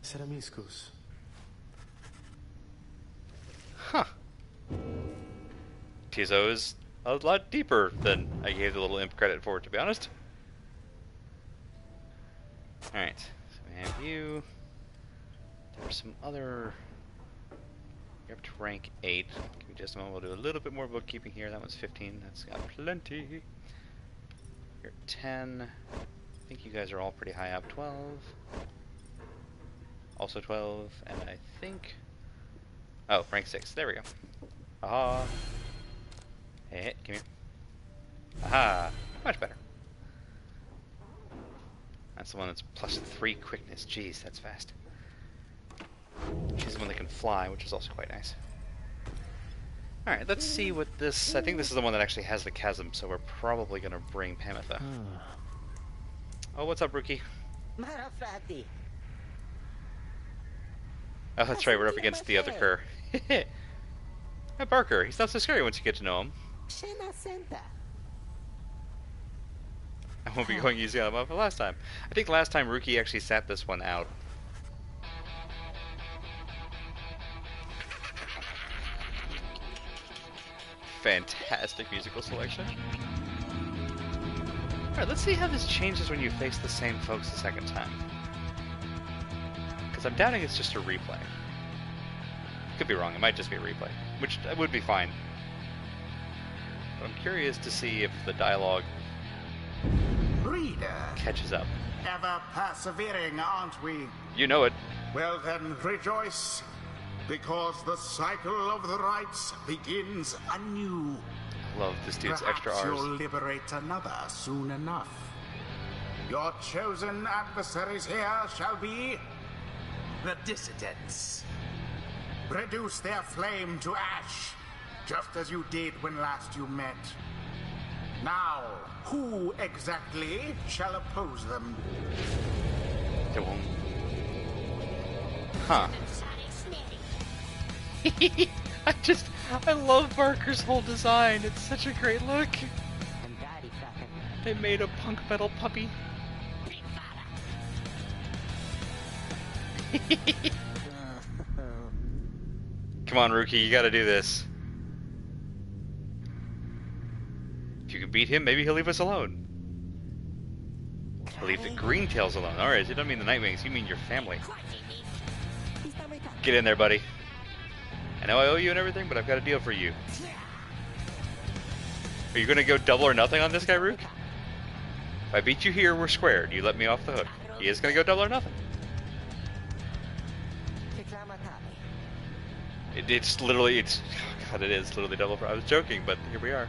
Ceramiscus. Huh. Tizo is a lot deeper than I gave the little imp credit for, to be honest. Alright, so we have you. There's some other... You're up to rank 8. Give me just a moment, we'll do a little bit more bookkeeping here. That one's 15, that's got plenty. You're at 10. I think you guys are all pretty high up. 12. Also 12, and I think... Oh, rank 6. There we go. Aha. Hey, come here. Aha. Much better. That's the one that's +3 quickness. Jeez, that's fast. She's the one that can fly, which is also quite nice. Alright, let's see what this... I think this is the one that actually has the chasm, so we're probably going to bring Pamitha. Oh, what's up, Rookie? Marafrati. Oh, that's right, we're up against the other cur. Hey, Barker, he's not so scary once you get to know him. I won't be going easy on him for last time. I think last time Rookie actually sat this one out. Fantastic musical selection. Alright, let's see how this changes when you face the same folks the second time. Because I'm doubting it's just a replay. Could be wrong, it might just be a replay, which would be fine. But I'm curious to see if the dialogue Reader, catches up. ever persevering, aren't we? You know it. Well then, rejoice, because the cycle of the rites begins anew. I love this dude's Perhaps extra R's. you'll liberate another soon enough. Your chosen adversaries here shall be the dissidents. Reduce their flame to ash, just as you did when last you met. Now, who exactly shall oppose them? Huh. I love Barker's whole design. It's such a great look. And daddy fucking. They made a punk metal puppy. Come on, Rookie, you gotta do this. If you can beat him, maybe he'll leave us alone. He'll leave the Green-Tails alone. Alright, you don't mean the Nightwings, you mean your family. Get in there, buddy. I know I owe you and everything, but I've got a deal for you. Are you gonna go double or nothing on this guy, Rook? If I beat you here, we're squared. You let me off the hook. He is gonna go double or nothing. It's literally, oh god, it is literally double. I was joking, but here we are.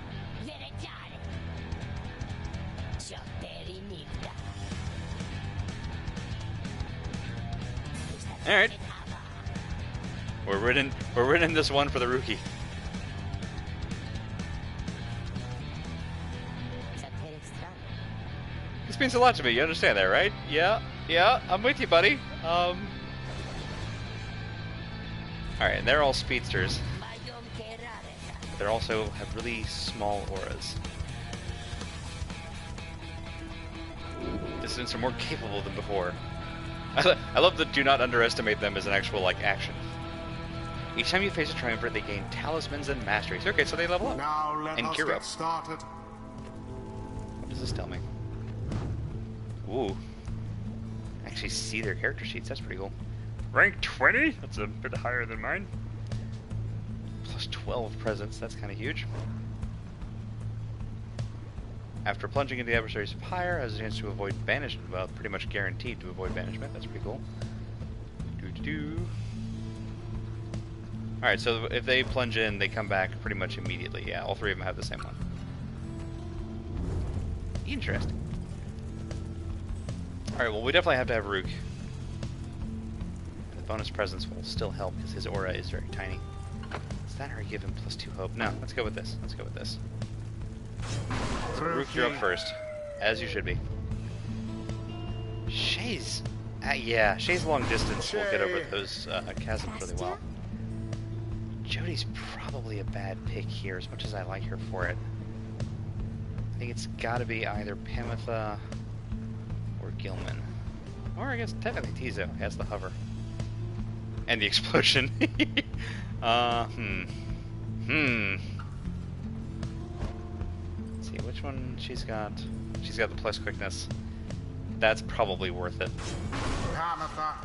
Alright. We're winning this one for the Rookie. This means a lot to me, you understand that, right? Yeah, I'm with you, buddy. Alright, and they're all speedsters. But they also have really small auras. Dissidents are more capable than before. I love that do not underestimate them as an actual, like, action. Each time you face a triumvirate, they gain talismans and masteries. Okay, so they level up. Now let and us gear get up. started. What does this tell me? Ooh. I actually see their character sheets. That's pretty cool. Rank 20? That's a bit higher than mine. Plus 12 presence. That's kind of huge. After plunging into the adversary's Pyre, has a chance to avoid banishment. Well, pretty much guaranteed to avoid banishment. That's pretty cool. Alright, so if they plunge in, they come back pretty much immediately. Yeah, all three of them have the same one. Interesting. Alright, well, we definitely have to have Rook. The bonus presence will still help because his aura is very tiny. Is that or give him plus 2 hope? No, let's go with this. Let's go with this. So Rook, you're up first. As you should be. Shay's... yeah, Shay's long distance will get over those chasms really well. Jodie's probably a bad pick here, as much as I like her for it. I think it's gotta be either Pamitha or Gilman. Or I guess technically Tizo has the hover. And the explosion. Let's see, which one she's got? She's got the plus quickness. That's probably worth it. Pamitha.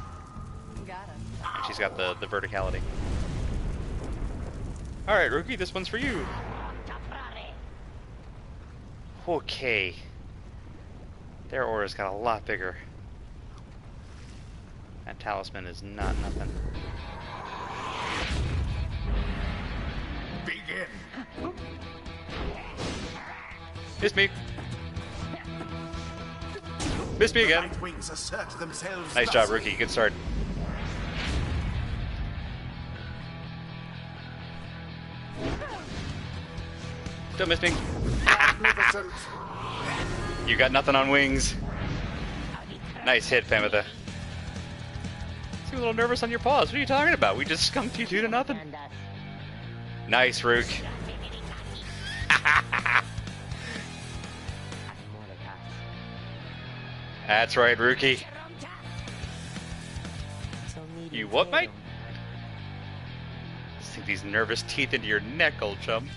And she's got the verticality. Alright, Rookie, this one's for you. Okay. Their aura's got a lot bigger. That talisman is not nothing. Begin. Miss me. Miss me again. Nightwings assert themselves. Nice job, Rookie. Good start. Don't miss me. Magnificent. You got nothing on wings. Nice hit, Pamitha. Seem a little nervous on your paws. What are you talking about? We just skunked you 2 to nothing. Nice, Rook. That's right, Rookie. You what, mate? Sink these nervous teeth into your neck, old chum.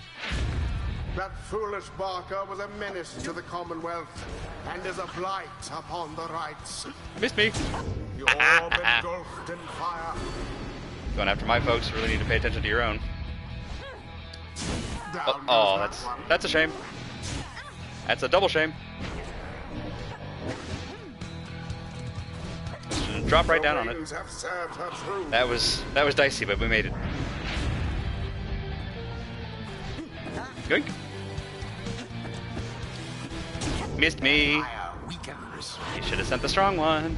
That foolish Barker was a menace to the Commonwealth and is a blight upon the rights. Missed me. You all been engulfed in fire. Going after my folks, you really need to pay attention to your own. Down Oh, goes that one. that's a shame. That's a double shame. Just drop right down on it. Wings have served her true. That was dicey, but we made it. Yoink. Missed me. Fire weakens. You should have sent the strong one.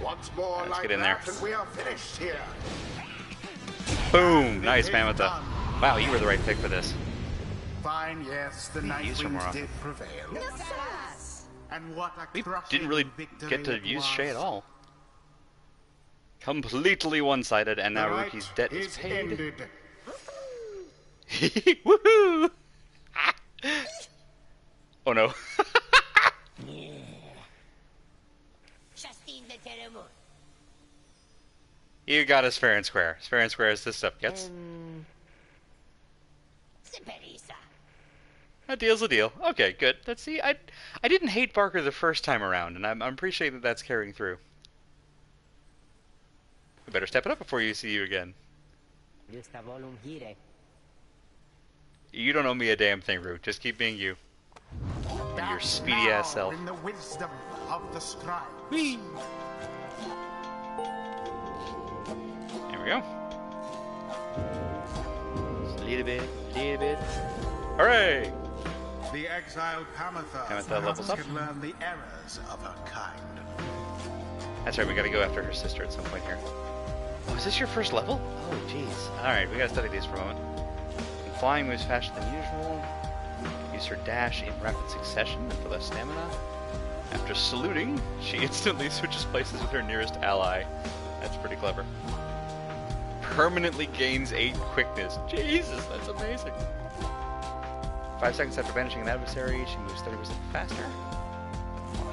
Once more Let's like get in there. that and we are finished here. Boom! Nice, It is Pamitha. done. Wow, you were the right pick for this. Fine, yes, the use her more Nightwings often. did prevail. And what a We crushing didn't really victory get to it use was. Shay at all. Completely one-sided, and The now rite Ruki's debt is is paid. ended. Woohoo! Oh no. Justine de Teremo. You got us fair and square. As fair and square as this stuff gets. Seperisa. A deal's a deal. Okay, good. Let's see. I didn't hate Barker the first time around, and I'm appreciating that that's carrying through. We better step it up before you see you again. Justa volum hire. You don't owe me a damn thing, Root. Just keep being you. And your speedy ass self. In the wisdom of the scribe. Whee! There we go. Just a little bit, little bit. Hooray! The exiled Pamatha Pamatha levels up. can learn the errors of her kind. That's right, we gotta go after her sister at some point here. Oh, is this your first level? Oh, jeez. Alright, we gotta study these for a moment. Flying moves faster than usual. Use her dash in rapid succession and for less stamina. After saluting, she instantly switches places with her nearest ally. That's pretty clever. Permanently gains 8 quickness. Jesus, that's amazing. 5 seconds after banishing an adversary, she moves 30% faster.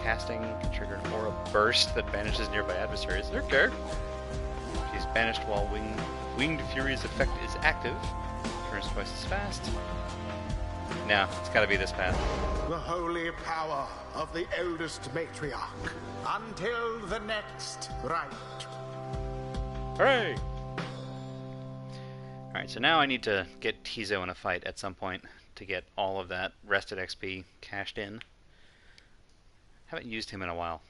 Casting can trigger an aura burst that banishes nearby adversaries. Okay. She's banished while Winged Fury's effect is active. Turns twice as fast. No, it's gotta be this path. The holy power of the eldest matriarch. Until the next rite. Hooray! Alright, so now I need to get Tizo in a fight at some point to get all of that rested XP cashed in. Haven't used him in a while.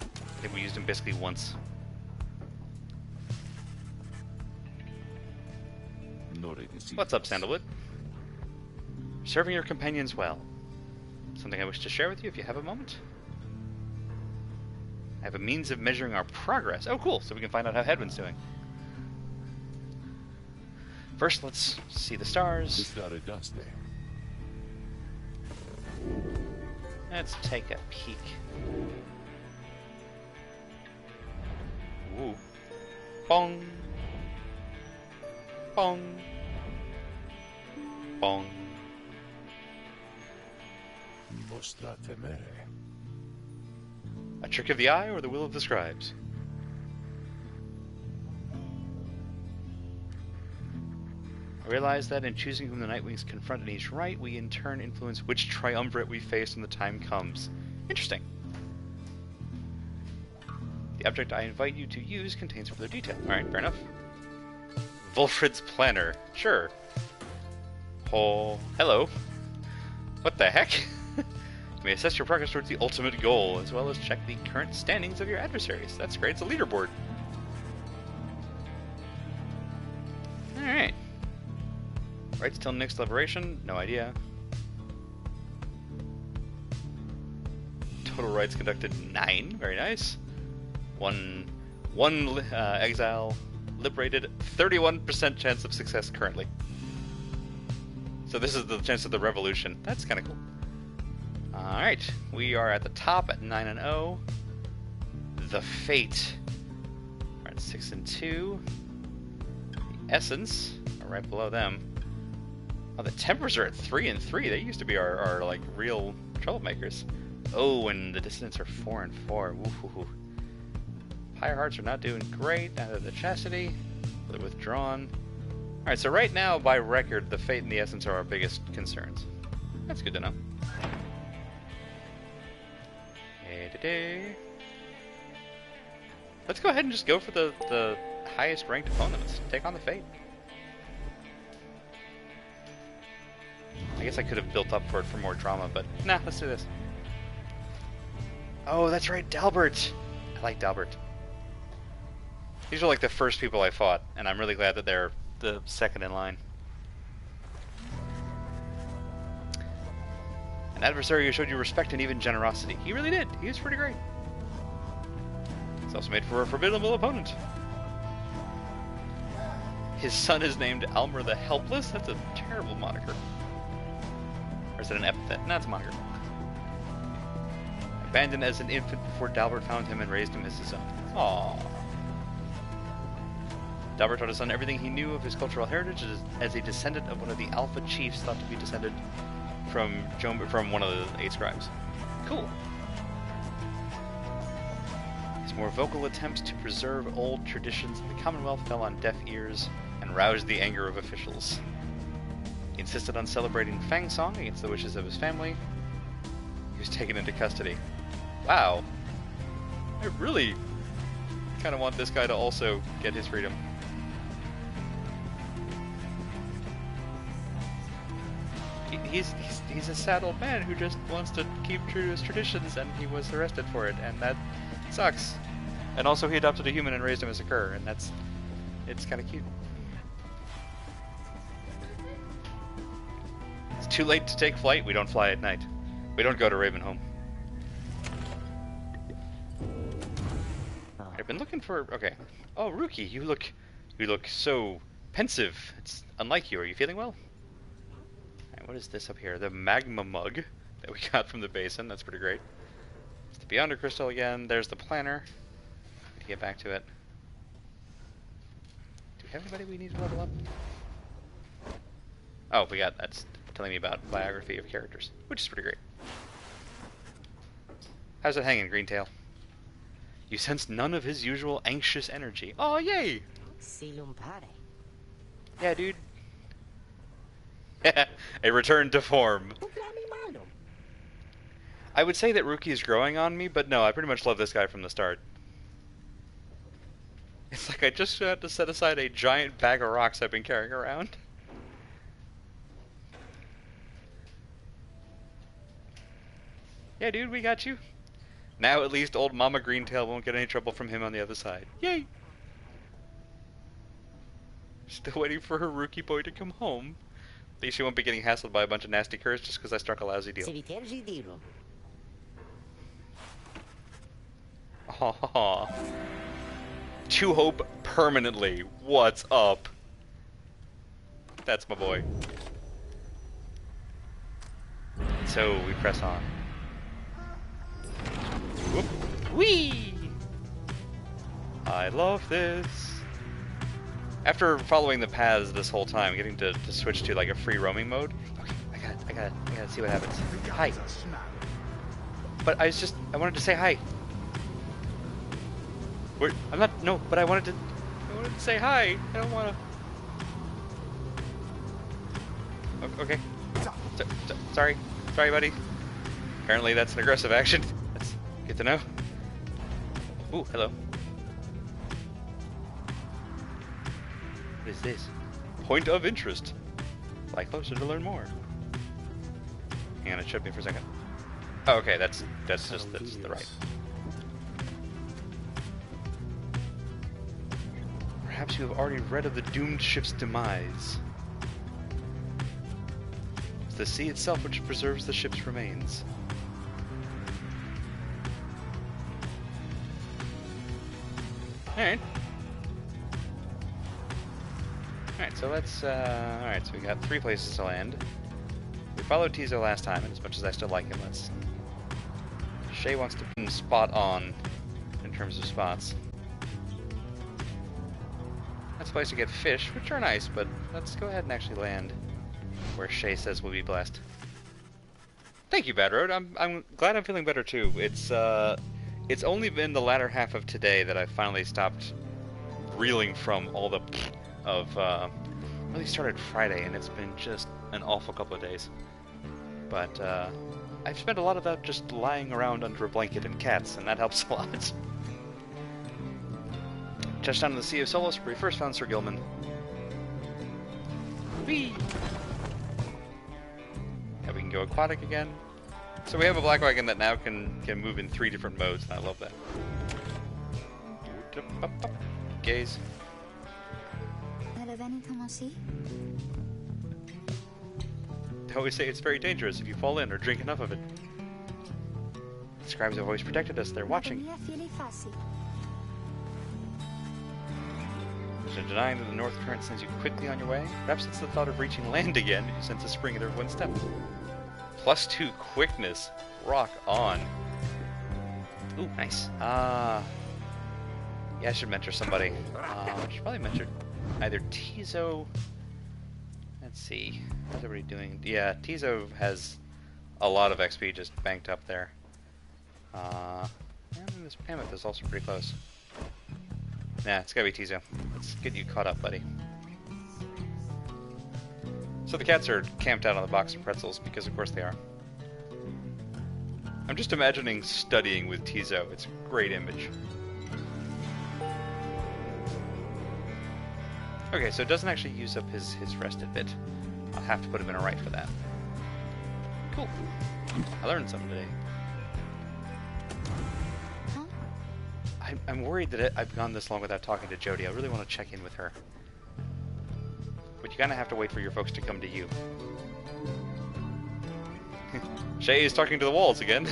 I think we used him basically once. What's up, Sandalwood? Serving your companions well. Something I wish to share with you if you have a moment. I have a means of measuring our progress. Oh, cool! So we can find out how Hedwin's doing. First, let's see the stars. Let's take a peek. Ooh. Bong. Bong. Bong. A trick of the eye or the will of the scribes? I realize that in choosing whom the Nightwings confront in each rite, we in turn influence which triumvirate we face when the time comes. Interesting. The object I invite you to use contains further detail. Alright, fair enough. Vulfrid's Planner. Sure. Oh, hello. What the heck? You may assess your progress towards the ultimate goal, as well as check the current standings of your adversaries. That's great, it's a leaderboard. Alright. Rights till next liberation? No idea. Total rights conducted 9. Very nice. One exile liberated. 31% chance of success currently. So this is the chance of the revolution. That's kind of cool. Alright. We are at the top at 9 and 0. The Fate are at 6 and 2. The Essence are right below them. Oh, the Tempers are at 3 and 3. They used to be our like real troublemakers. Oh, and the Dissidents are 4 and 4. Woohoo. Pyre Hearts are not doing great. Neither the Chastity. They're withdrawn. Alright, so right now, by record, the Fate and the Essence are our biggest concerns. That's good to know. Let's go ahead and just go for the highest ranked opponent. Let's take on the Fate. I guess I could have built up for it for more drama, but nah, let's do this. Oh, that's right, Dalbert! I like Dalbert. These are like the first people I fought, and I'm really glad that they're the second in line. An adversary who showed you respect and even generosity. He really did. He was pretty great. He's also made for a formidable opponent. His son is named Almer the Helpless? That's a terrible moniker. Or is it an epithet? No, it's a moniker. Abandoned as an infant before Dalbert found him and raised him as his own. Aww. Dalbert taught his son everything he knew of his cultural heritage as a descendant of one of the Alpha Chiefs thought to be descended from one of the 8 scribes. Cool. His more vocal attempts to preserve old traditions in the Commonwealth fell on deaf ears and roused the anger of officials. He insisted on celebrating Fang Song against the wishes of his family. He was taken into custody. Wow. I really kind of want this guy to also get his freedom. He's a sad old man who just wants to keep true to his traditions, and he was arrested for it, and that sucks. And also he adopted a human and raised him as a cur, and it's kind of cute. It's too late to take flight. We don't fly at night. We don't go to Ravenholm. I've been looking for... Okay. Oh, Rookie, you look so pensive. It's unlike you. Are you feeling well? Alright, what is this up here? The magma mug that we got from the basin. That's pretty great. It's the Beyonder Crystal again. There's the planner. To get back to it. Do we have anybody we need to level up? Oh, we got... That's telling me about biography of characters, which is pretty great. How's it hanging, Greentail? You sense none of his usual anxious energy. Oh, yay! Silum Pyre. Yeah, dude. A return to form. I would say that Rookie is growing on me, but no, I pretty much love this guy from the start. It's like I just had to set aside a giant bag of rocks I've been carrying around. Yeah, dude, we got you. Now at least old Mama Greentail won't get any trouble from him on the other side. Yay! Still waiting for her Rookie boy to come home. At least she won't be getting hassled by a bunch of nasty curs just because I struck a lousy deal. Aww. To Hope permanently. What's up? That's my boy. So we press on. Whoop. Whee! I love this. After following the paths this whole time, getting to switch to like a free roaming mode. Okay, I gotta see what happens. Hi. But I wanted to say hi. But I wanted to say hi. I don't wanna. Okay. Sorry, buddy. Apparently that's an aggressive action. That's good to know. Ooh, hello. What is this? Point of interest. Fly closer to learn more. Hang on, it showed me for a second. Oh, okay, that's the right. Perhaps you have already read of the doomed ship's demise. It's the sea itself which preserves the ship's remains. Alright. Alright, so let's, alright, so we got 3 places to land. We followed Tizo last time, and as much as I still like him, let's... Shay wants to be spot on in terms of spots. That's a place to get fish, which are nice, but let's go ahead and actually land where Shay says we'll be blessed. Thank you, Bad Road. I'm glad I'm feeling better too. It's only been the latter half of today that I finally stopped reeling from all the really started Friday, and it's been just an awful couple of days. But I've spent a lot of that just lying around under a blanket and cats, and that helps a lot. Touchdown in the Sea of Solos, where we first found Sir Gilman. Whee! Now we can go aquatic again. So we have a black wagon that now can move in 3 different modes, and I love that. Gaze. They always say it's very dangerous if you fall in or drink enough of it. The scribes have always protected us. They're watching. There's no denying that the north current sends you quickly on your way. Perhaps it's the thought of reaching land again you sense a spring at every one step. +2 quickness. Rock on. Ooh, nice. Yeah, I should mentor somebody. I should probably mentor either Tizo. Let's see. How's everybody doing? Yeah, Tizo has a lot of XP just banked up there. And this Mammoth is also pretty close. Nah, it's gotta be Tizo. Let's get you caught up, buddy. So the cats are camped out on the box of pretzels, because of course they are. I'm just imagining studying with Tizo. It's a great image. Okay, so it doesn't actually use up his rested bit. I'll have to put him in a right for that. Cool. I learned something today. I'm worried that I've gone this long without talking to Jody. I really want to check in with her. But you kind of have to wait for your folks to come to you. Shay is talking to the walls again.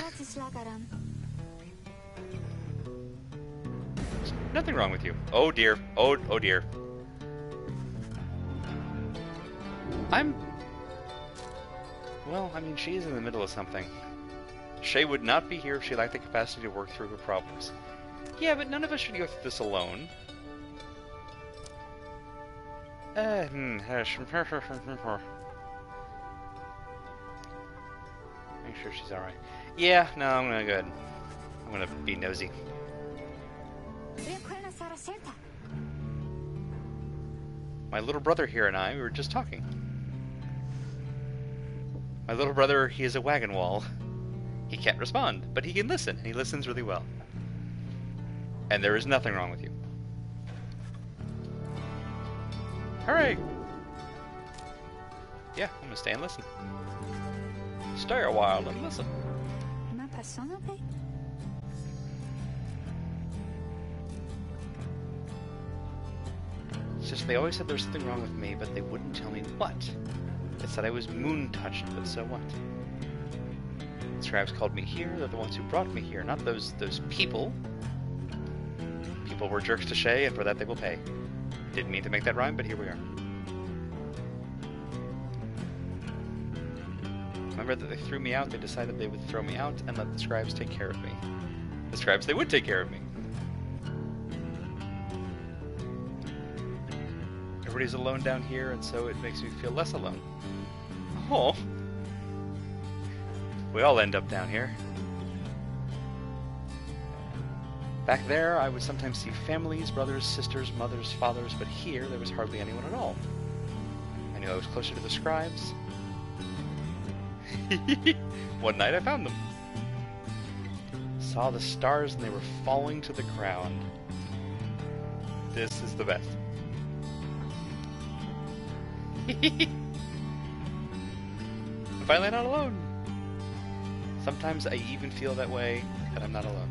Nothing wrong with you. Oh dear. Oh dear. Well, I mean, she's in the middle of something. Shay would not be here if she lacked the capacity to work through her problems. Yeah, but none of us should go through this alone. Make sure she's alright. Yeah, no, I'm gonna go ahead. I'm gonna be nosy. My little brother here and I, we were just talking. My little brother, he is a wagon wall. He can't respond, but he can listen, and he listens really well. And there is nothing wrong with you. Hooray! Yeah, I'm gonna stay and listen. Stay a while and listen. It's just they always said there was something wrong with me, but they wouldn't tell me what. They said I was moon-touched, but so what? The scribes called me here, they're the ones who brought me here, not those people. People were jerks to Shay, and for that they will pay. Didn't mean to make that rhyme, but here we are. Remember that they threw me out, they decided they would throw me out and let the scribes take care of me. The scribes, they would take care of me. Everybody's alone down here, and so it makes me feel less alone. Oh. We all end up down here. Back there, I would sometimes see families, brothers, sisters, mothers, fathers, but here there was hardly anyone at all. I knew I was closer to the scribes. One night I found them. Saw the stars and they were falling to the ground. This is the best. I'm finally not alone. Sometimes I even feel that way, that I'm not alone.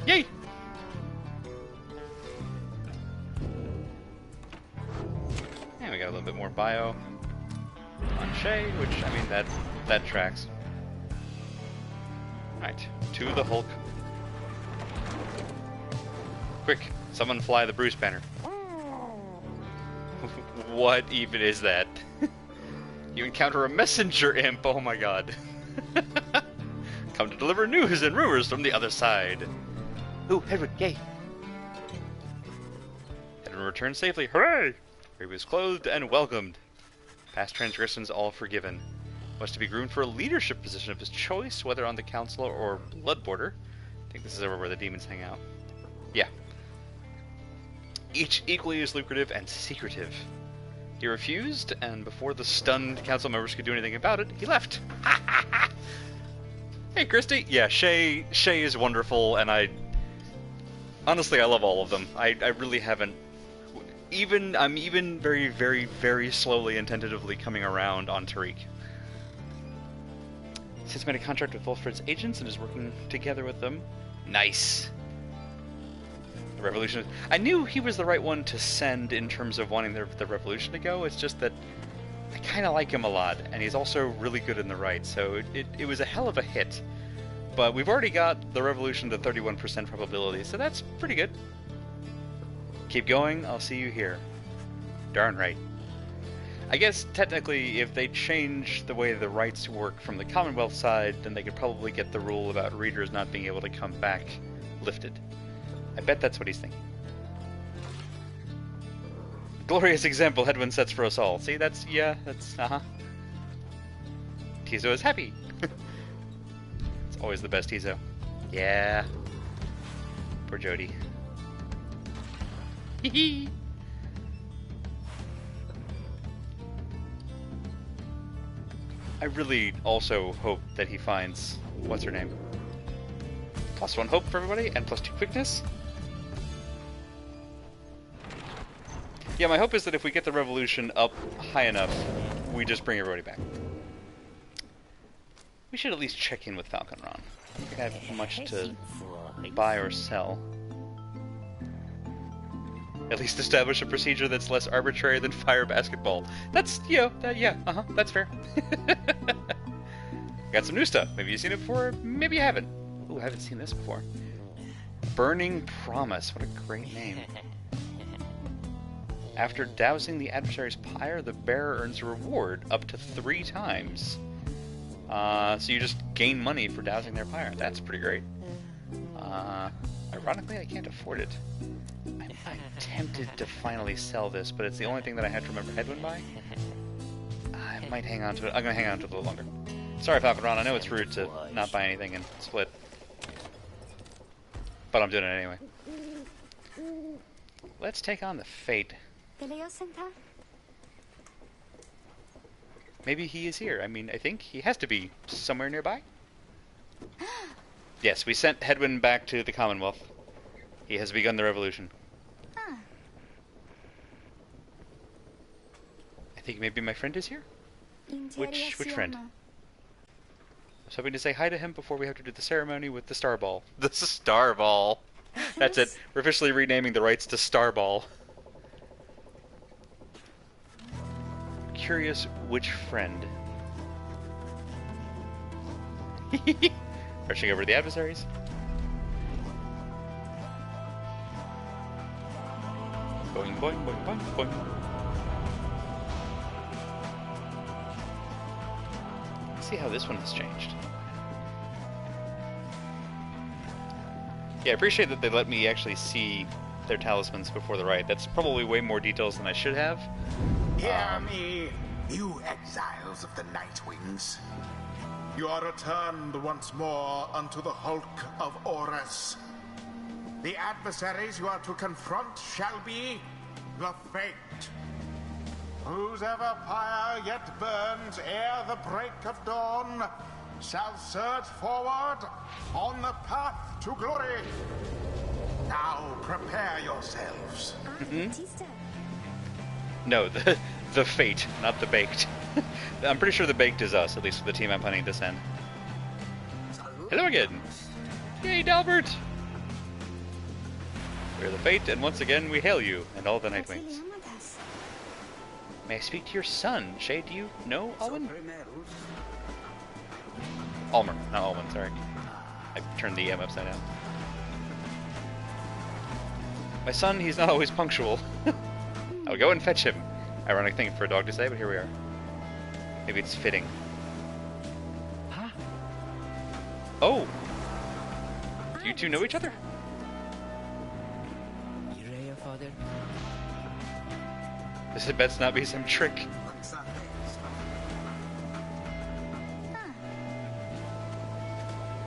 Yay! And we got a little bit more bio on Shay, which, I mean, that tracks. Alright, to the Hulk. Quick, someone fly the Bruce banner. What even is that? You encounter a messenger imp, oh my god. Come to deliver news and rumors from the other side. Ooh, Hedwig, yay! Hedwig returned safely, hooray! He was clothed and welcomed. Past transgressions all forgiven. Was to be groomed for a leadership position of his choice, whether on the council or blood border. I think this is over where the demons hang out. Yeah. Each equally as lucrative and secretive. He refused, and before the stunned council members could do anything about it, he left. Hey, Christy. Yeah, Shay is wonderful, and honestly, I love all of them. I really haven't. I'm even very, very, very slowly and tentatively coming around on Tariq. He's made a contract with Wolfred's agents and is working together with them. Nice. The revolution. I knew he was the right one to send in terms of wanting the revolution to go. It's just that I kind of like him a lot, and he's also really good in the right, so it was a hell of a hit. But we've already got the revolution to 31% probability, so that's pretty good. Keep going, I'll see you here. Darn right. I guess technically, if they change the way the rights work from the Commonwealth side, then they could probably get the rule about readers not being able to come back lifted. I bet that's what he's thinking. Glorious example Hedwyn sets for us all. See, that's, uh-huh. Tizo is happy. It's always the best Tizo. Yeah. Poor Jody. Hee. I really also hope that he finds, what's her name? +1 hope for everybody, and +2 quickness. Yeah, my hope is that if we get the revolution up high enough, we just bring everybody back. We should at least check in with Falcon Ron. I don't think I have much to buy or sell. At least establish a procedure that's less arbitrary than fire basketball. That's, that's fair. Got some new stuff. Maybe you've seen it before, maybe you haven't. Ooh, I haven't seen this before. Burning Promise, what a great name. After dousing the adversary's pyre, the bearer earns a reward up to 3 times. So you just gain money for dousing their pyre. That's pretty great. Ironically, I can't afford it. I'm tempted to finally sell this, but it's the only thing that I had to remember Hedwyn by. I might hang on to it. I'm going to hang on to it a little longer. Sorry, Falcon Ron, I know it's rude to not buy anything and split. But I'm doing it anyway. Let's take on the Fate. Maybe he is here. I mean, I think he has to be somewhere nearby. Yes, we sent Hedwyn back to the Commonwealth. He has begun the revolution. I think maybe my friend is here? Which friend? I was hoping to say hi to him before we have to do the ceremony with the Star Ball. The Star Ball! That's it. We're officially renaming the rights to Star Ball. Curious which friend. Rushing over to the adversaries. Boing, boing, boing, boing, boing. Let's see how this one has changed. Yeah, I appreciate that they let me actually see their talismans before the rite. That's probably way more details than I should have. Hear me, you exiles of the Night Wings. You are returned once more unto the hulk of Horus. The adversaries you are to confront shall be the Fate. Whose ever pyre yet burns ere the break of dawn shall surge forward on the path to glory. Now prepare yourselves. No, the Fate, not the Baked. I'm pretty sure the Baked is us, at least for the team I'm planning to send. Hello again! Yay, Dalbert! We're the Fate, and once again we hail you, and all the Nightwings. May I speak to your son? Shay, do you know Alwyn? Almer, not Alwyn, sorry. I turned the M upside down. My son, he's not always punctual. I'll go and fetch him. Ironic thing for a dog to say, but here we are. Maybe it's fitting. Huh? Oh! You two know each other? Father? This had best not be some trick.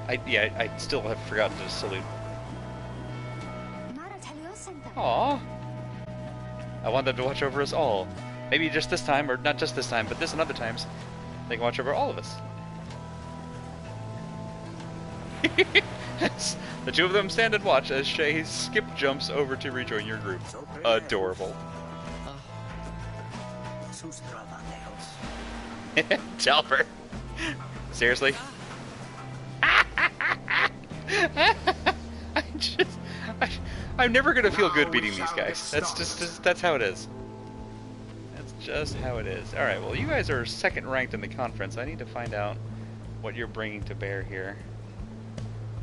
I still have forgotten to salute. Aww. I want them to watch over us all. Maybe just this time, or not just this time, but this and other times, they can watch over all of us. The two of them stand and watch as Shay skip jumps over to rejoin your group. Adorable. Jalbert. Seriously? I'm never gonna feel good beating these guys. That's how it is. That's just how it is. Alright, well you guys are second ranked in the conference. I need to find out what you're bringing to bear here.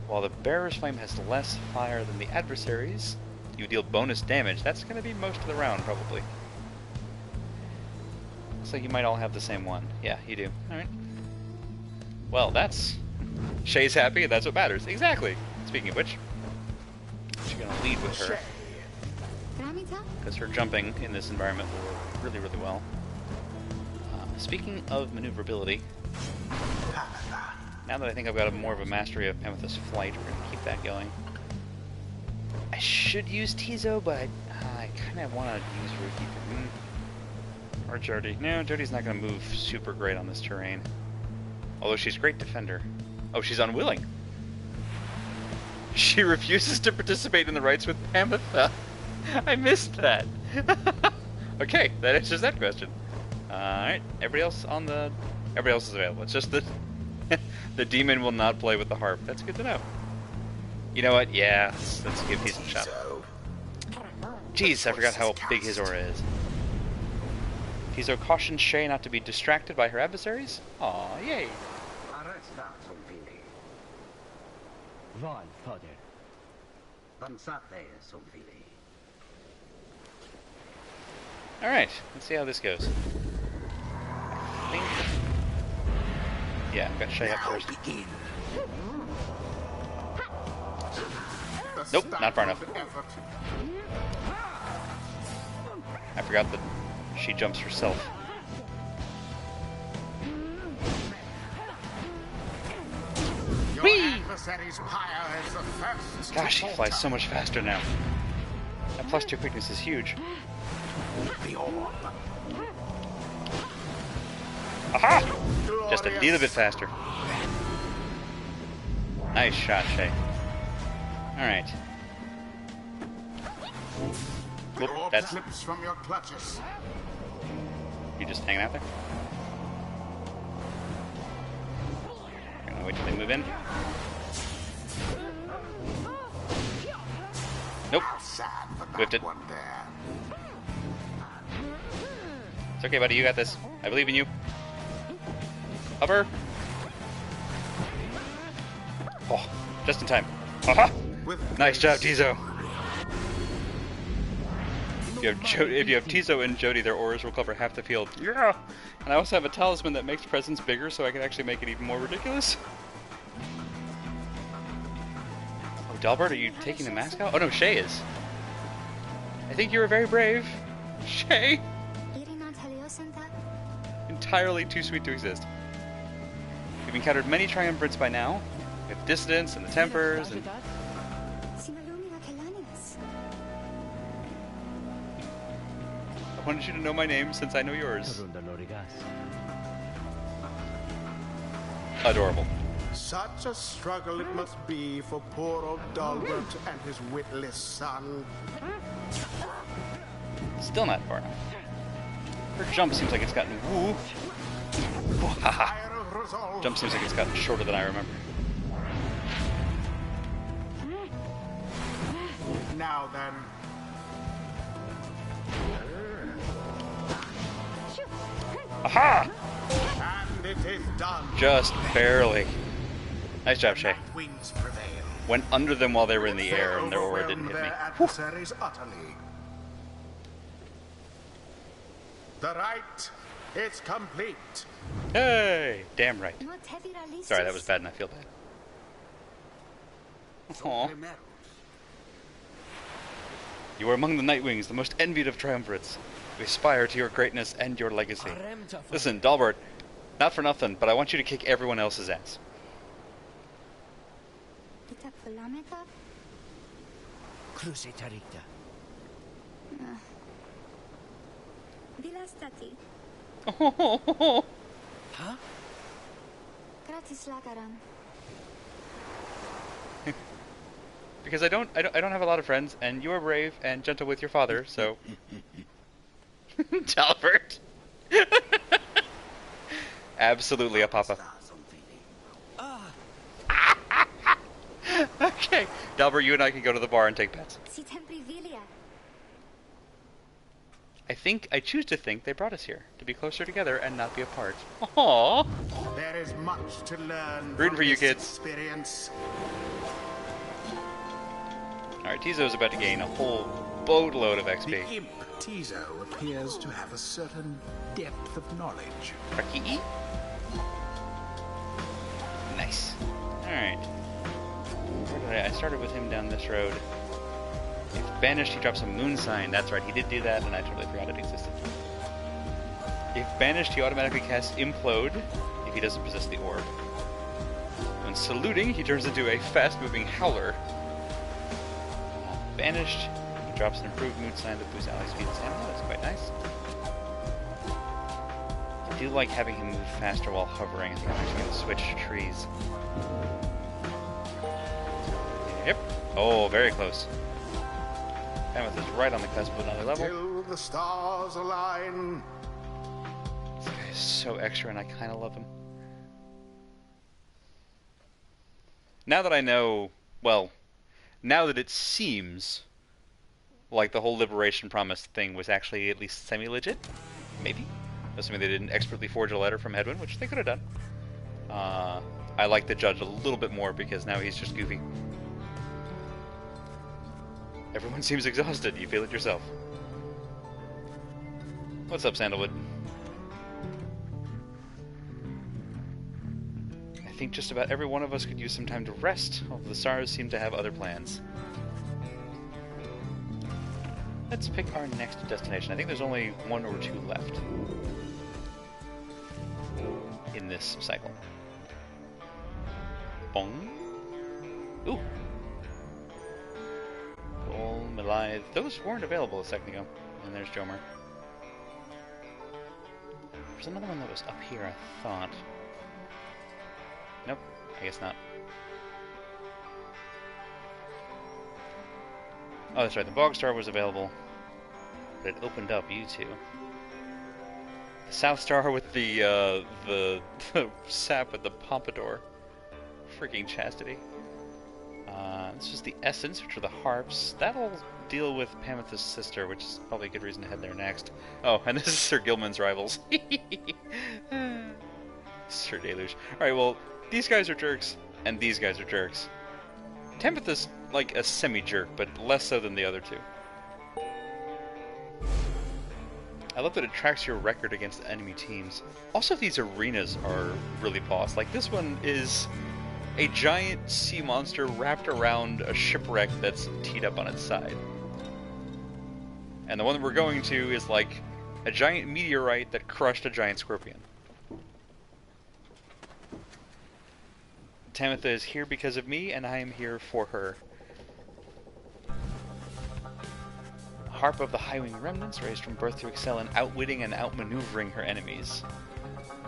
While the Bearer's Flame has less fire than the adversaries, you deal bonus damage. That's going to be most of the round, probably. Looks like you might all have the same one. Yeah, you do. Alright. Well, that's... Shay's happy, and that's what matters. Exactly! Speaking of which, she's gonna lead with her. Because her jumping in this environment will work really, really well. Speaking of maneuverability, now that I think I've got more of a mastery of Amethyst Flight, we're going to keep that going. I should use Tizo, but I kind of want to use Ruki. Or Jody. No, Jody's not going to move super great on this terrain. Although she's a great defender. Oh, she's unwilling. She refuses to participate in the rites with Pamitha. I missed that. Okay, that answers that question. Alright, everybody else is available. It's just that the demon will not play with the harp. That's good to know. You know what? Yeah, let's give Tizo a shot. Jeez, I forgot how big his aura is. Tizo cautions Shay not to be distracted by her adversaries. Aw, yay. Alright, let's see how this goes. I think... Yeah, I've got Shay up first. Nope, not far enough. I forgot that she jumps herself. Whee! Gosh, she flies so much faster now. That +2 quickness is huge. Aha! Just a little bit faster. Nice shot, Shay. Alright. Whoop, that's... from your clutches. You just hanging out there? Gonna wait till they move in. Nope. Whipped it. It's okay, buddy. You got this. I believe in you. Hover. Oh, just in time. Aha! Nice job, Tizo. If you have Tizo and Jody, their auras will cover half the field. Yeah! And I also have a talisman that makes presence bigger, so I can actually make it even more ridiculous. Oh, Delbert, are you taking the mask out? Oh no, Shay is. I think you were very brave. Shay! Entirely too sweet to exist. We've encountered many triumvirates by now. We have dissidents and the Tempers and... I wanted you to know my name since I know yours. Adorable. Such a struggle it must be for poor old Dalbert and his witless son. Still not far enough. Her jump seems like it's gotten woo. Jump seems like it's gotten shorter than I remember. Now then. Aha! And it is done. Just barely. Nice job, Shay. Wings prevail. Went under them while they were in the air and their aura didn't hit me. Adversaries utterly. The rite is complete. Hey! Damn right. Sorry, that was bad and I feel bad. Aww. You are among the Nightwings, the most envied of triumvirates. We aspire to your greatness and your legacy. Listen, Dalbert, not for nothing, but I want you to kick everyone else's ass. Oh. Huh? Because I don't have a lot of friends, and you are brave and gentle with your father, so... Dalbert. Absolutely a papa. Okay, Dalbert, you and I can go to the bar and take bets. I choose to think they brought us here to be closer together and not be apart. Aww. There is much to learn Rooting for you, this kids. experience. Alright, Tizo's about to gain a whole boatload of The XP. imp Tizo appears to have a certain depth of knowledge. Raki-e? Nice. Alright. I started with him down this road. If banished, he drops a moon sign. That's right, he did do that, and I totally forgot it existed. If banished, he automatically casts Implode if he doesn't possess the orb. When saluting, he turns into a fast-moving howler. Banished, he drops an improved moon sign that boosts ally speed and stamina. That's quite nice. I do like having him move faster while hovering. I think I'm actually going to switch to trees. Yep. Oh, very close. Mammoth is right on the cusp of another level. Till the stars align. This guy is so extra, and I kind of love him. Now that I know, well, now that it seems like the whole Liberation Promise thing was actually at least semi-legit, maybe, assuming they didn't expertly forge a letter from Hedwyn, which they could have done. I like the judge a little bit more because now he's just goofy. Everyone seems exhausted. You feel it yourself. What's up, Sandalwood? I think just about every one of us could use some time to rest, although the stars seem to have other plans. Let's pick our next destination. I think there's only one or two left in this cycle. Bong. Ooh. Goal, Melithe. Those weren't available a second ago. And there's Jomer. There's another one that was up here, I thought. Nope, I guess not. Oh, that's right, the Bog Star was available, but it opened up you two. The South Star with the sap with the pompadour. Freaking chastity. This is the Essence, which are the harps. That'll deal with Pameth's sister, which is probably a good reason to head there next. Oh, and this is Sir Gilman's rivals. Sir Deluge. Alright, well, these guys are jerks, and these guys are jerks. Tempest is like a semi-jerk, but less so than the other two. I love that it tracks your record against enemy teams. Also, these arenas are really boss. Like, this one is a giant sea monster wrapped around a shipwreck that's teed up on its side. And the one that we're going to is like a giant meteorite that crushed a giant scorpion. Tamitha is here because of me, and I am here for her. Harp of the Highwing Remnants, raised from birth to excel in outwitting and outmaneuvering her enemies.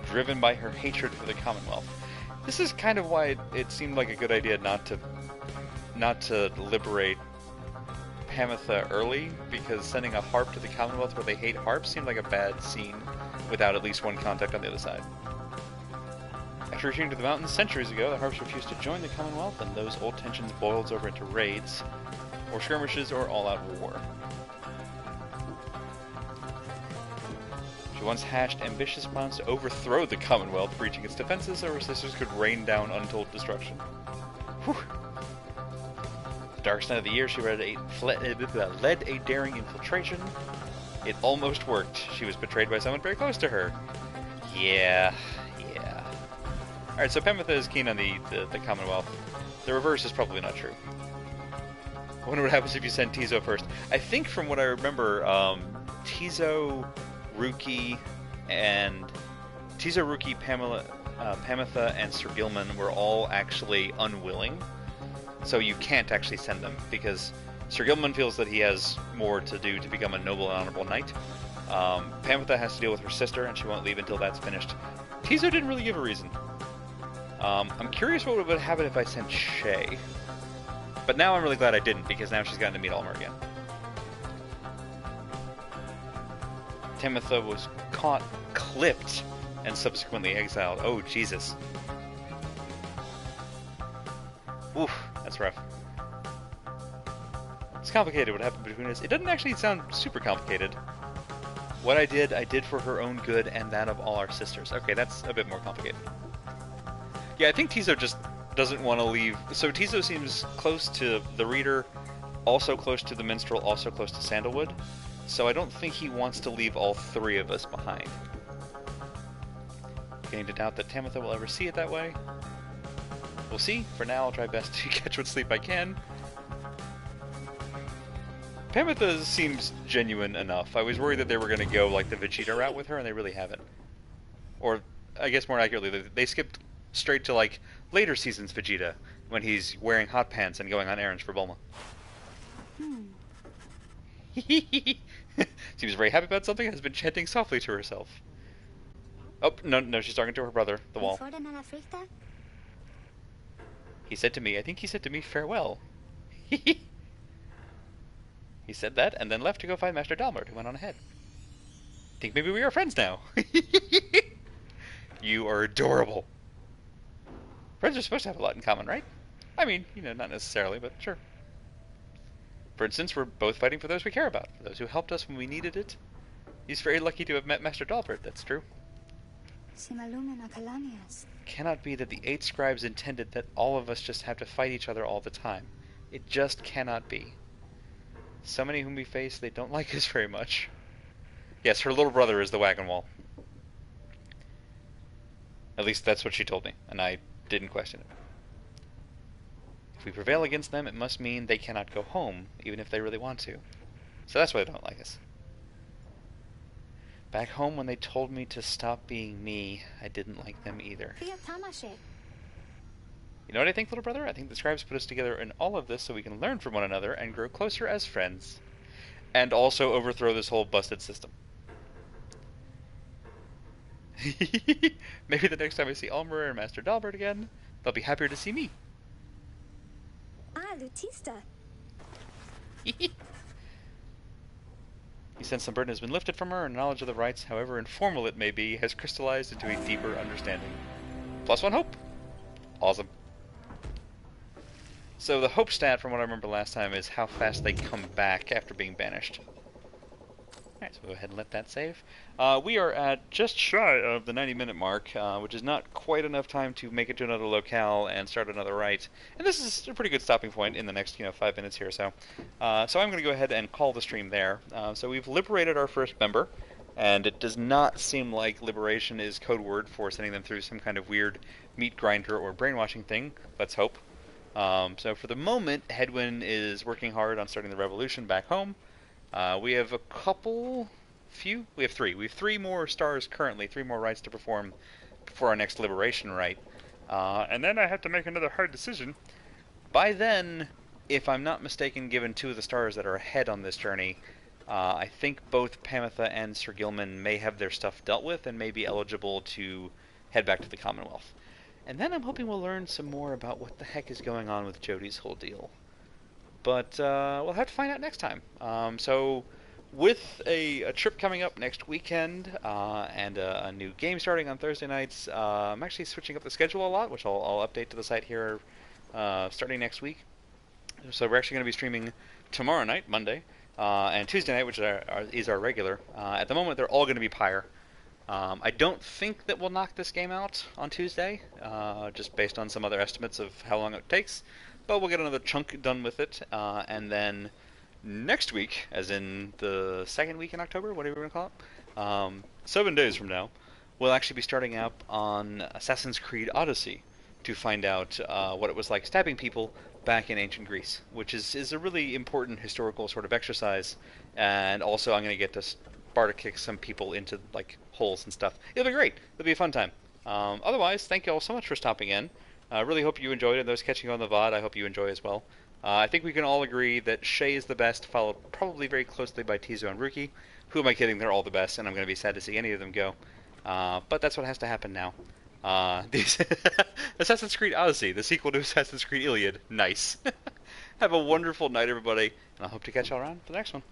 Driven by her hatred for the Commonwealth. This is kind of why it seemed like a good idea not to liberate Pamitha early, because sending a harp to the Commonwealth where they hate harps seemed like a bad scene without at least one contact on the other side. After returning to the mountains centuries ago, the harps refused to join the Commonwealth, and those old tensions boiled over into raids, or skirmishes, or all-out war. She once hatched ambitious plans to overthrow the Commonwealth, breaching its defenses so her sisters could rain down untold destruction. Whew. The darkest night of the year, she led a daring infiltration. It almost worked. She was betrayed by someone very close to her. Yeah. Alright, so Pamitha is keen on the Commonwealth. The reverse is probably not true. I wonder what happens if you send Tizo first. I think from what I remember, Tizo, Ruki, Pamitha, and Sir Gilman were all actually unwilling. So you can't actually send them, because Sir Gilman feels that he has more to do to become a noble and honorable knight. Pamitha has to deal with her sister, and she won't leave until that's finished. Tizo didn't really give a reason. I'm curious what would happen if I sent Shay. But now I'm really glad I didn't, because now she's gotten to meet Almer again. Tamitha was caught, clipped, and subsequently exiled. Oh, Jesus. Oof, that's rough. It's complicated what happened between us. It doesn't actually sound super complicated. What I did for her own good and that of all our sisters. Okay, that's a bit more complicated. Yeah, I think Tizo just doesn't want to leave. So Tizo seems close to the reader also close to the Minstrel, also close to Sandalwood. So I don't think he wants to leave all three of us behind. Beginning to doubt that Tamitha will ever see it that way. We'll see. For now, I'll try best to catch what sleep I can. Tamitha seems genuine enough. I was worried that they were going to go like the Vegeta route with her, and they really haven't. Or, I guess more accurately, they skipped straight to like later seasons Vegeta, when he's wearing hot pants and going on errands for Bulma. Seems very happy about something, has been chanting softly to herself. Oh, no, she's talking to her brother, the wall. He said to me, I think he said to me, farewell. He said that, and then left to go find Master Dalmert, who went on ahead. Think maybe we are friends now. You are adorable. Friends are supposed to have a lot in common, right? I mean, not necessarily, but sure. For instance, we're both fighting for those we care about, for those who helped us when we needed it. He's very lucky to have met Master Dalbert, that's true. Cannot be that the 8 scribes intended that all of us just have to fight each other all the time. It just cannot be. So many whom we face, they don't like us very much. Yes, her little brother is the wagon wall. At least that's what she told me, and I didn't question it. If we prevail against them, it must mean they cannot go home, even if they really want to. So that's why they don't like us. Back home, when they told me to stop being me, I didn't like them either. You know what I think, little brother? I think the scribes put us together in all of this so we can learn from one another and grow closer as friends. And also overthrow this whole busted system. Maybe the next time I see Almer and Master Dalbert again, they'll be happier to see me. Lutista. He sensed some burden has been lifted from her, and knowledge of the rites, however informal it may be, has crystallized into a deeper understanding. +1 hope. Awesome. So the hope stat, from what I remember last time, is how fast they come back after being banished. Alright, so we'll go ahead and let that save. We are at just shy of the 90-minute mark, which is not quite enough time to make it to another locale and start another rite. And this is a pretty good stopping point in the next, 5 minutes here or so. So I'm going to go ahead and call the stream there. So we've liberated our first member, and it does not seem like liberation is code word for sending them through some kind of weird meat grinder or brainwashing thing. Let's hope. So for the moment, Hedwyn is working hard on starting the revolution back home. We have we have 3. We have 3 more stars currently, 3 more rites to perform before our next liberation rite. And then I have to make another hard decision. By then, if I'm not mistaken, given 2 of the stars that are ahead on this journey, I think both Pamitha and Sir Gilman may have their stuff dealt with and may be eligible to head back to the Commonwealth. And then I'm hoping we'll learn some more about what the heck is going on with Jodie's whole deal. But we'll have to find out next time. So with a trip coming up next weekend and a new game starting on Thursday nights, I'm actually switching up the schedule a lot, which I'll update to the site here starting next week. So we're actually going to be streaming tomorrow night, Monday, and Tuesday night, which is our regular. At the moment, they're all going to be Pyre. I don't think that we'll knock this game out on Tuesday, just based on some other estimates of how long it takes. But we'll get another chunk done with it, and then next week, as in the second week in October, whatever we're going to call it, 7 days from now, we'll actually be starting up on Assassin's Creed Odyssey to find out what it was like stabbing people back in ancient Greece, which is a really important historical sort of exercise, and also I'm going to get to Sparta kick some people into like holes and stuff. It'll be great. It'll be a fun time. Otherwise, thank you all so much for stopping in. I really hope you enjoyed it. Those catching on the VOD, I hope you enjoy as well. I think we can all agree that Shay is the best, followed probably very closely by Tizu and Ruki. Who am I kidding? They're all the best, and I'm going to be sad to see any of them go. But that's what has to happen now. Assassin's Creed Odyssey, the sequel to Assassin's Creed Iliad. Nice. Have a wonderful night, everybody, and I hope to catch y'all around for the next one.